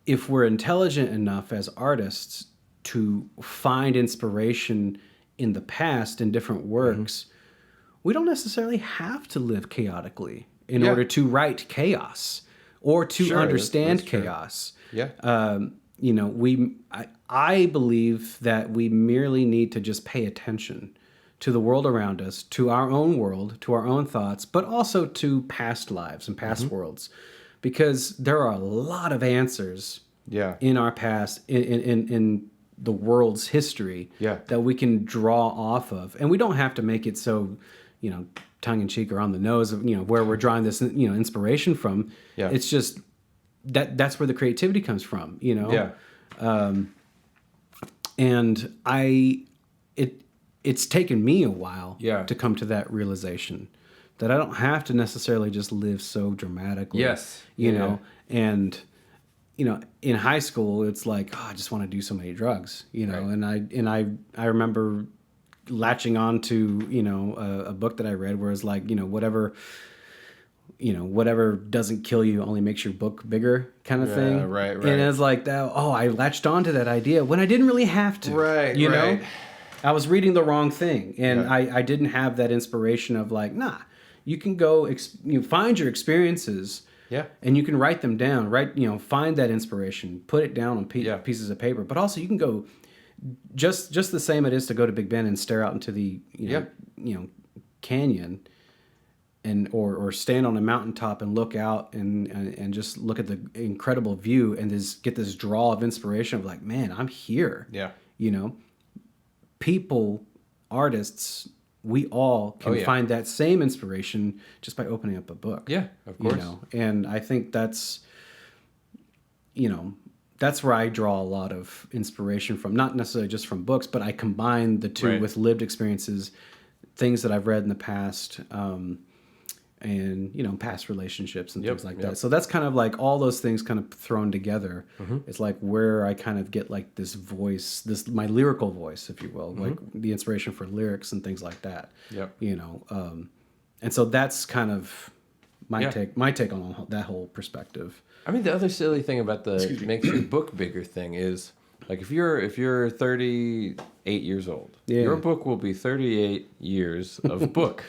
if we're intelligent enough as artists to find inspiration in the past in different works, we don't necessarily have to live chaotically in order to write chaos or to understand chaos. I believe that we merely need to just pay attention to the world around us, to our own world, to our own thoughts, but also to past lives and past worlds, because there are a lot of answers in our past, in the world's history that we can draw off of. And we don't have to make it so, tongue-in-cheek or on the nose of, where we're drawing this, inspiration from. It's just that's where the creativity comes from, and it's taken me a while to come to that realization that I don't have to necessarily just live so dramatically. And in high school, it's like, I just want to do so many drugs, and I remember latching on to, a book that I read where it's like, whatever doesn't kill you only makes your book bigger kind of thing. Right. And it's like that. Oh, I latched on to that idea when I didn't really have to. You know, I was reading the wrong thing, and I didn't have that inspiration of like, nah, you can go, find your experiences. And you can write them down. Find that inspiration, put it down on pieces of paper. But also, you can go just the same it is to go to Big Ben and stare out into the canyon. Or stand on a mountaintop and look out and just look at the incredible view and just get this draw of inspiration of like, man, I'm here. People, artists, we all can find that same inspiration just by opening up a book. Of course. And I think that's where I draw a lot of inspiration from, not necessarily just from books, but I combine the two with lived experiences, things that I've read in the past, and past relationships and things like that. So that's kind of like all those things kind of thrown together. It's like where I kind of get like this voice, my lyrical voice, if you will, like the inspiration for lyrics and things like that. And so that's kind of my take on that whole perspective. I mean, the other silly thing about the makes your book bigger thing is, like, if you're 38 years old, your book will be 38 years of book.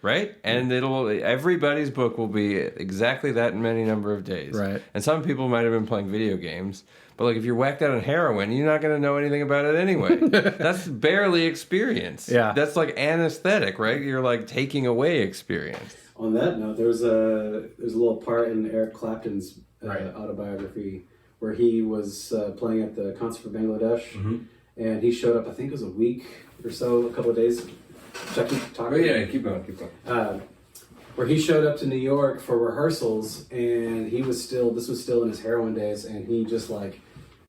Right? And everybody's book will be exactly that many number of days. Right. And some people might have been playing video games, but like if you're whacked out on heroin, you're not going to know anything about it anyway. That's barely experience. That's like anesthetic, right? You're like taking away experience. On that note, there's a little part in Eric Clapton's autobiography where he was playing at the concert for Bangladesh, and he showed up, I think it was a week or so, a couple of days. Should I keep talking? Keep going. Where he showed up to New York for rehearsals, and this was still in his heroin days, and he was like,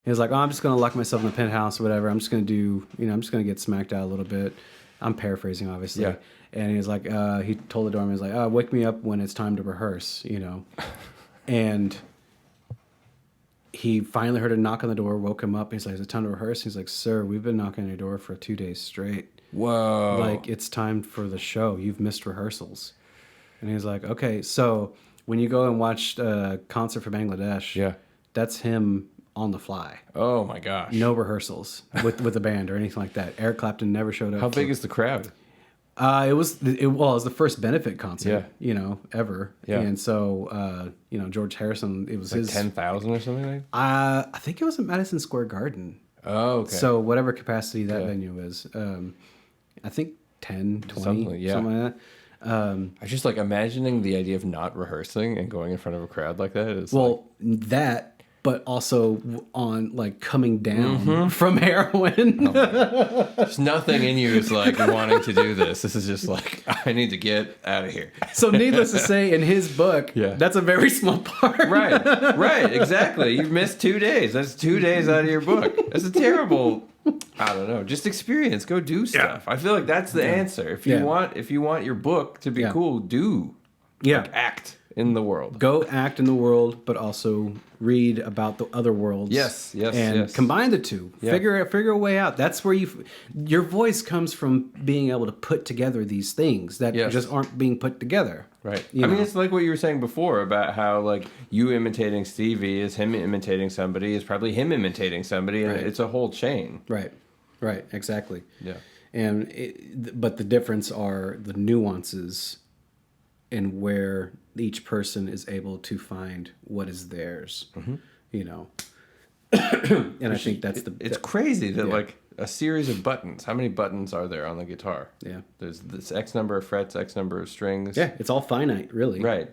oh, I'm just going to lock myself in the penthouse or whatever. I'm just going to I'm just going to get smacked out a little bit. I'm paraphrasing, obviously. And he was like, he told the doorman, he was like, wake me up when it's time to rehearse, And he finally heard a knock on the door, woke him up. He's like, is it time to rehearse? He's like, sir, we've been knocking on your door for 2 days straight. Whoa. Like, it's time for the show. You've missed rehearsals. And he was like, okay, so when you go and watch a concert for Bangladesh, that's him on the fly. Oh, my gosh. No rehearsals with the band or anything like that. Eric Clapton never showed up. How big is the crowd? It was the first benefit concert, Yeah. Ever. Yeah. And so, George Harrison, it was Like his 10,000 or something like that? I think it was at Madison Square Garden. Oh, okay. So whatever capacity that venue is, I think 10, 20, something like that. I just like imagining the idea of not rehearsing and going in front of a crowd like that is that, but also on like coming down from heroin. there's nothing in you is like wanting to do this. This is just like, I need to get out of here. So needless to say, in his book, that's a very small part. Right, exactly. You've missed 2 days. That's 2 days out of your book. That's a terrible, I don't know, just experience. Go do stuff. I feel like that's the answer. If you want your book to be cool, like, act in the world. Go act in the world, but also read about the other worlds. Yes, and combine the two. Yeah. Figure a way out. That's where your voice comes from, being able to put together these things that just aren't being put together. Right. I mean, it's like what you were saying before about how like you imitating Stevie is him imitating somebody is probably him imitating somebody, and it's a whole chain. Right. Exactly. Yeah. But the difference are the nuances in where each person is able to find what is theirs. And I think that's it's crazy that like a series of buttons. How many buttons are there on the guitar? Yeah. There's this X number of frets, X number of strings. Yeah, it's all finite, really. Right.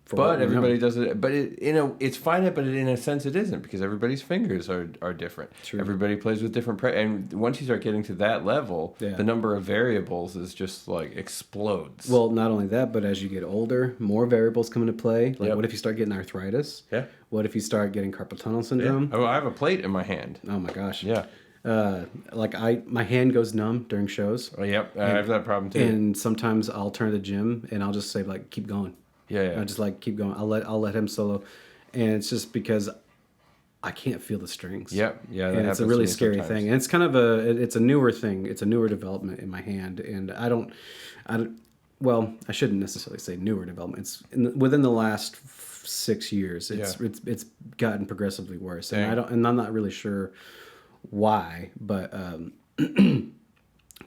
But everybody does it. But it's finite, but in a sense it isn't, because everybody's fingers are different. True. Everybody plays with different and once you start getting to that level, the number of variables is just like explodes. Well, not only that, but as you get older, more variables come into play. Like, what if you start getting arthritis? Yeah. What if you start getting carpal tunnel syndrome? Oh, I have a plate in my hand. Oh my gosh. Yeah. My hand goes numb during shows. Oh, yep. I have that problem too. And sometimes I'll turn to the gym and I'll just say like, keep going. Yeah. I just like keep going. I'll let him solo, and it's just because I can't feel the strings. Yep. Yeah. And it's a really scary thing. And it's kind of it's a newer thing. It's a newer development in my hand, and I don't. Well, I shouldn't necessarily say newer development. It's within the last 6 years. It's gotten progressively worse, and I'm not really sure why, but.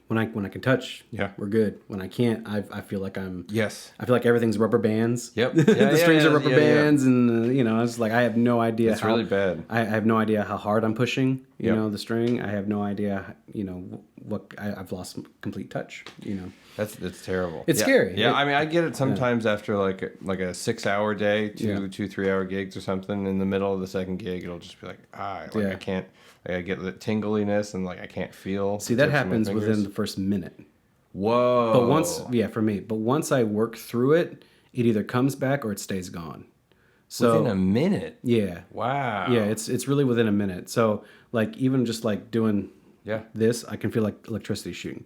When I can touch, we're good. When I can't, I feel like I feel like everything's rubber bands. Yep. The strings are rubber bands, and it's like I have no idea. It's really bad. I have no idea how hard I'm pushing. The string. I have no idea. What I've lost complete touch. That's terrible. It's scary. Yeah, I mean, I get it sometimes after like a 6 hour day, 2-3 hour gigs or something. In the middle of the second gig, it'll just be like I can't. I get the tingliness and like I can't feel. See, that happens within the first minute. Whoa. But for me. But once I work through it, it either comes back or it stays gone. So within a minute. Yeah. Wow. Yeah, it's really within a minute. So like even just like doing this, I can feel like electricity shooting.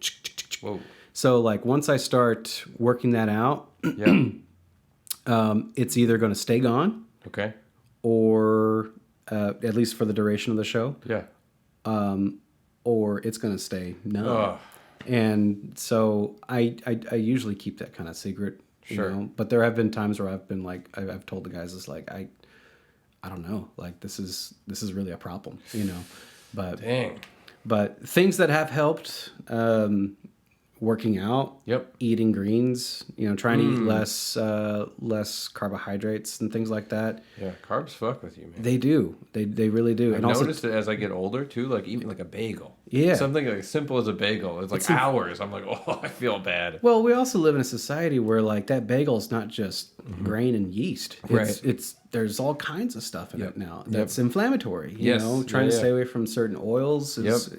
Whoa. So like once I start working that out, it's either going to stay gone. Okay. Or at least for the duration of the show. Yeah. Or it's going to stay numb. And so I usually keep that kind of secret. Sure. But there have been times where I've been like, I've told the guys, it's like, I don't know, like this is really a problem, but dang. But things that have helped, working out, eating greens, trying to eat less carbohydrates and things like that. Yeah, carbs fuck with you, man. They do. They really do. I've noticed it as I get older too, like even like a bagel. Yeah. Something like as simple as a bagel. It's like hours. I'm like, I feel bad. Well, we also live in a society where like that bagel is not just grain and yeast. It's there's all kinds of stuff in it now that's inflammatory. Trying to stay away from certain oils is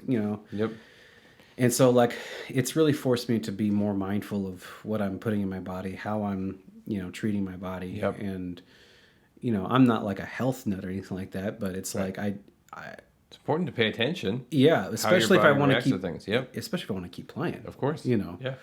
And so, like, it's really forced me to be more mindful of what I'm putting in my body, how I'm, treating my body. And, I'm not like a health nut or anything like that, but it's like it's important to pay attention. Yeah, especially if I want to keep things. Especially if I want to keep playing. Of course. Yeah.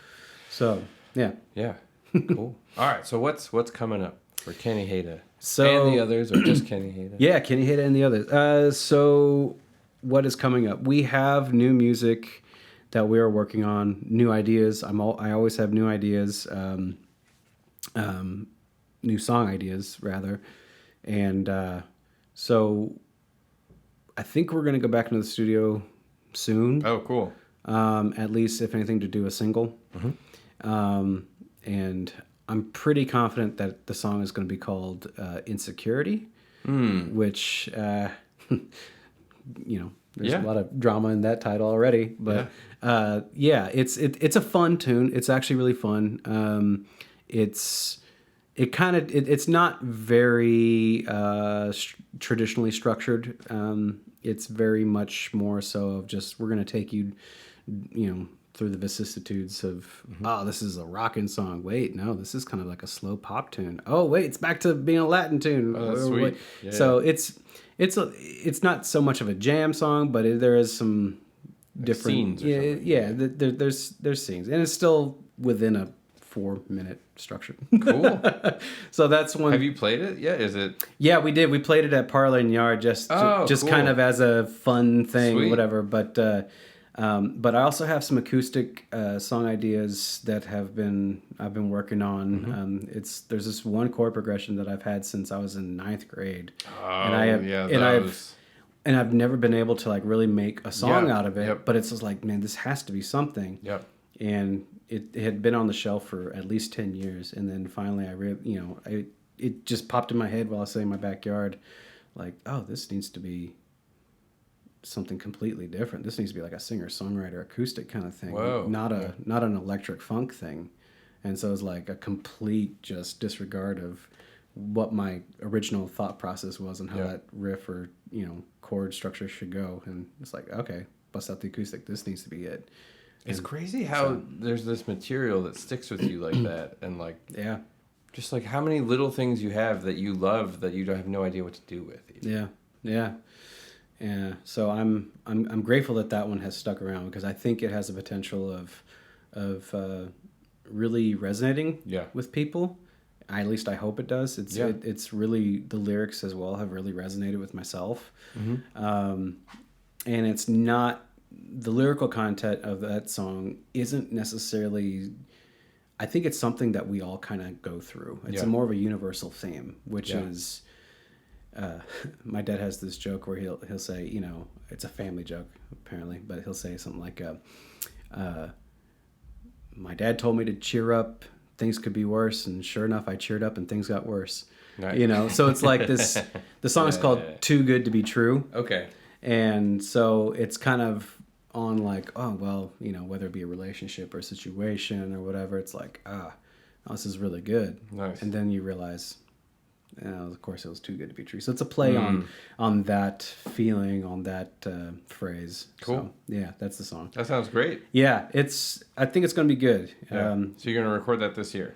So, yeah. Yeah. Cool. All right. So what's coming up for Kenny Hada? So, and the others, or just Kenny Hada? Yeah, Kenny Hada and the others. So what is coming up? We have new music that we are working on, new ideas. I always have new ideas, new song ideas rather, and so I think we're gonna go back into the studio soon. Oh, cool. at least if anything to do a single. And I'm pretty confident that the song is going to be called Insecurity, which, there's a lot of drama in that title already. But it's a fun tune. It's actually really fun. It's not very traditionally structured. It's very much more so of just, we're going to take you, through the vicissitudes of, this is a rockin' song. Wait, no, this is kind of like a slow pop tune. Oh, wait, it's back to being a Latin tune. Oh, that's sweet. Yeah, so it's not so much of a jam song, but there is some different scenes. There's scenes, and it's still within a 4-minute structure. Cool. So that's one. Have you played it yet? Is it? Yeah, we did. We played it at Parlor and Yard just cool. kind of as a fun thing, Sweet. whatever. But I also have some acoustic song ideas that I've been working on. There's this one chord progression that I've had since I was in 9th grade, and I've never been able to like really make a song out of it. Yep. But it's just like, man, this has to be something. Yep. And it had been on the shelf for at least 10 years, and then finally it just popped in my head while I was sitting in my backyard, like, oh, this needs to be something completely different. This needs to be like a singer-songwriter acoustic kind of thing. Whoa. Not an electric funk thing. And so it was like a complete just disregard of what my original thought process was and how that riff or chord structure should go. And it's like, okay, bust out the acoustic. This needs to be it. It's crazy how there's this material that sticks with you like that, and like just like how many little things you have that you love that you don't have no idea what to do with. Even. Yeah. So I'm grateful that one has stuck around, because I think it has the potential of really resonating with people. At least I hope it does. It's really, the lyrics as well have really resonated with myself, and it's not. The lyrical content of that song isn't necessarily, I think it's something that we all kind of go through. It's more of a universal theme, which is, my dad has this joke where he'll say, it's a family joke apparently, but he'll say something like, my dad told me to cheer up, things could be worse. And sure enough, I cheered up and things got worse. Right. So it's like this, the song is called Too Good to Be True. Okay. And so it's kind of on like, oh, well, whether it be a relationship or a situation or whatever, it's like, this is really good. Nice. And then you realize, of course, it was too good to be true. So it's a play on that feeling, on that phrase. Cool. So, that's the song. That sounds great. Yeah, I think it's going to be good. Yeah. So you're going to record that this year?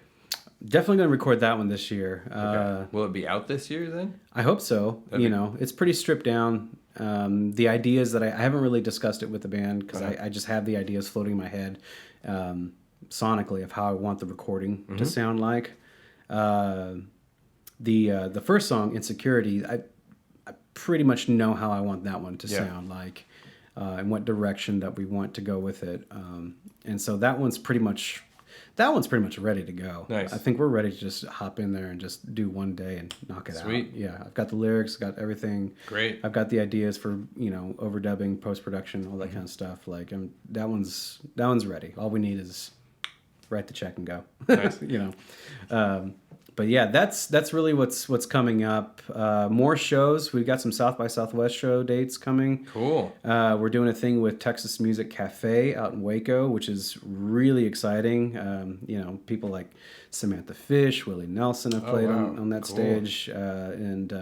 Definitely going to record that one this year. Okay. Will it be out this year then? I hope so. It's pretty stripped down. The ideas that I haven't really discussed it with the band, because I just have the ideas floating in my head sonically of how I want the recording to sound like. The first song, Insecurity, I pretty much know how I want that one to sound like, and what direction that we want to go with it. And so that one's pretty much ready to go. Nice. I think we're ready to just hop in there and just do one day and knock it out. Sweet. Yeah, I've got the lyrics, got everything. Great. I've got the ideas for overdubbing, post production, all that kind of stuff. Like that one's ready. All we need is write the check and go. Nice. But yeah, that's really what's coming up. More shows. We've got some South by Southwest show dates coming. Cool. We're doing a thing with Texas Music Cafe out in Waco, which is really exciting. People like Samantha Fish, Willie Nelson have played on that stage, and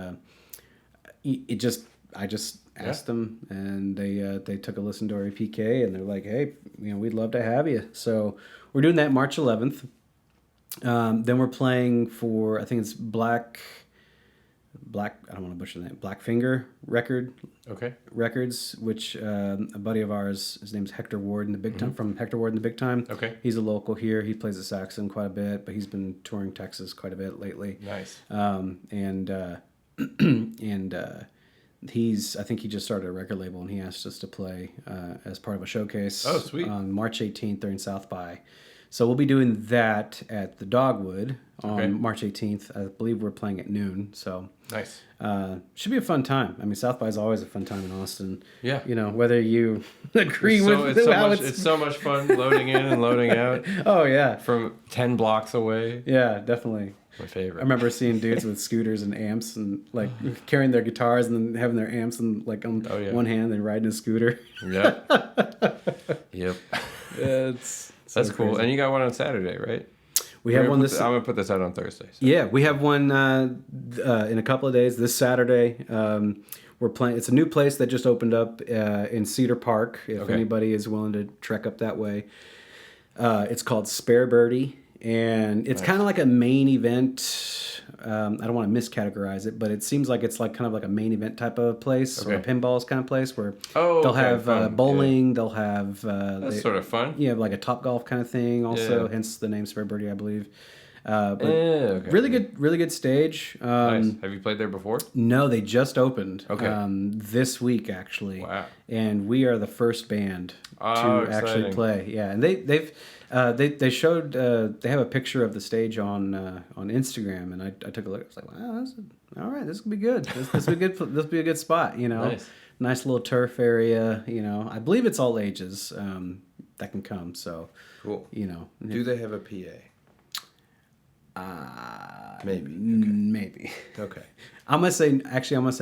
I just asked them, and they took a listen to our EPK, and they're like, hey, we'd love to have you. So we're doing that March 11th. Then we're playing for, I think it's Black, I don't want to butcher the name, Blackfinger Records, which a buddy of ours, his name's Hector Ward in the Big Time, from Hector Ward in the Big Time. Okay. He's a local here. He plays the saxophone quite a bit, but he's been touring Texas quite a bit lately. Nice. I think he just started a record label, and he asked us to play as part of a showcase. Oh, sweet. On March 18th during South by. So we'll be doing that at the Dogwood on Okay. March 18th. I believe we're playing at noon. So Nice. should be a fun time. I mean, South by is always a fun time in Austin. Yeah. You know, whether you agree It's with how it's so much fun loading in and loading out Oh, yeah. from 10 blocks away. Yeah, definitely. My favorite. I remember seeing dudes with scooters and amps and like carrying their guitars and then having their amps and like on one hand and riding a scooter. Yep. Yep. It's That's cool. And you got one on Saturday, right? We have one this. I'm gonna put this out on Thursday. So. Yeah, we have one in a couple of days. This Saturday, we're playing. It's a new place that just opened up in Cedar Park. If anybody is willing to trek up that way, it's called Spare Birdie, and it's kind of like a main event. I don't want to miscategorize it, but it seems like it's like kind of like a main event type of place or a pinballs kind of place where they'll have bowling, they'll have that's sort of fun. Yeah, like a Top Golf kind of thing. Also, hence the name Spare Birdie, I believe. Really good stage. Nice. Have you played there before? No, they just opened. This week actually. Wow. And we are the first band to actually play. Yeah, and they showed they have a picture of the stage on Instagram, and I took a look. I was like, wow, all right. This could be good. This will be good. This will be a good spot. You know, nice little turf area. You know, I believe it's all ages that can come. So cool. You know, do they have a PA? Maybe. Okay. I'm gonna say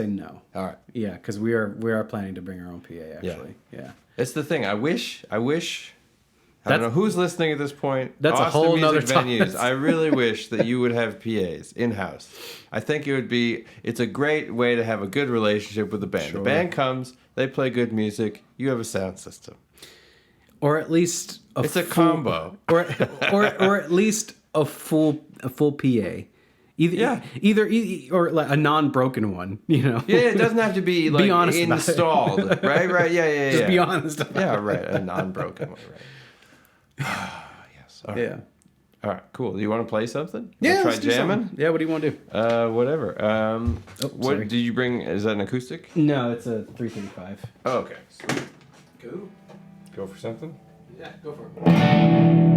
no. All right. Yeah, because we are planning to bring our own PA. Actually, yeah. It's the thing. I wish. I don't know who's listening at this point. That's Austin a whole music nother venues. I really wish that you would have PAs in house. I think it would be. It's a great way to have a good relationship with the band. Sure. The band comes. They play good music. You have a sound system. Or at least a combo. Or at least a full PA. Either or like a non-broken one, you know. Yeah, it doesn't have to be like installed, right? Yeah. Just be honest about it. Right, a non-broken one, right? Yes. All right. Yeah. All right, cool. Do you want to play something? Yeah, try jamming. Yeah, what do you want to do? Whatever. What sorry. did you bring? Is that an acoustic? No, it's a 335. Oh, okay. Sweet. Cool. Go for something. Yeah, go for it.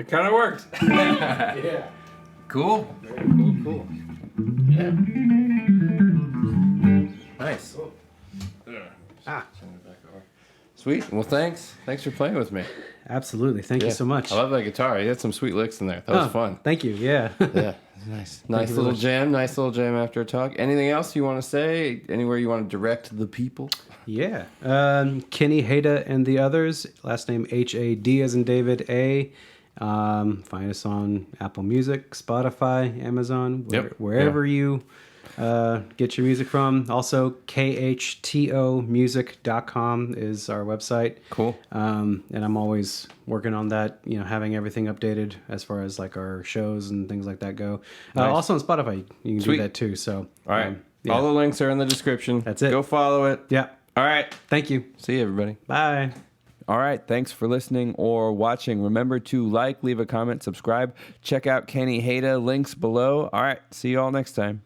kind of worked. Yeah. Cool. Very cool. Cool. Yeah. Nice. Cool. Ah. Sweet. Well, thanks. Thanks for playing with me. Absolutely. Thank you so much. I love that guitar. You had some sweet licks in there. That was fun. Thank you. Yeah. Yeah. Nice. Nice little jam. Nice little jam after a talk. Anything else you want to say? Anywhere you want to direct the people? Yeah. Kenny Hada and the Others. Last name Had as in David A. Find us on Apple Music, Spotify, Amazon, wherever you get your music from. Also, khtomusic.com is our website. Cool. And I'm always working on that, having everything updated as far as like our shows and things like that go. Nice. Also on Spotify, you can Sweet. do that too. So, all right. All the links are in the description. That's it. Go follow it. Yeah. All right. Thank you. See you, everybody. Bye. All right. Thanks for listening or watching. Remember to like, leave a comment, subscribe. Check out Kenny Hada. Links below. All right. See you all next time.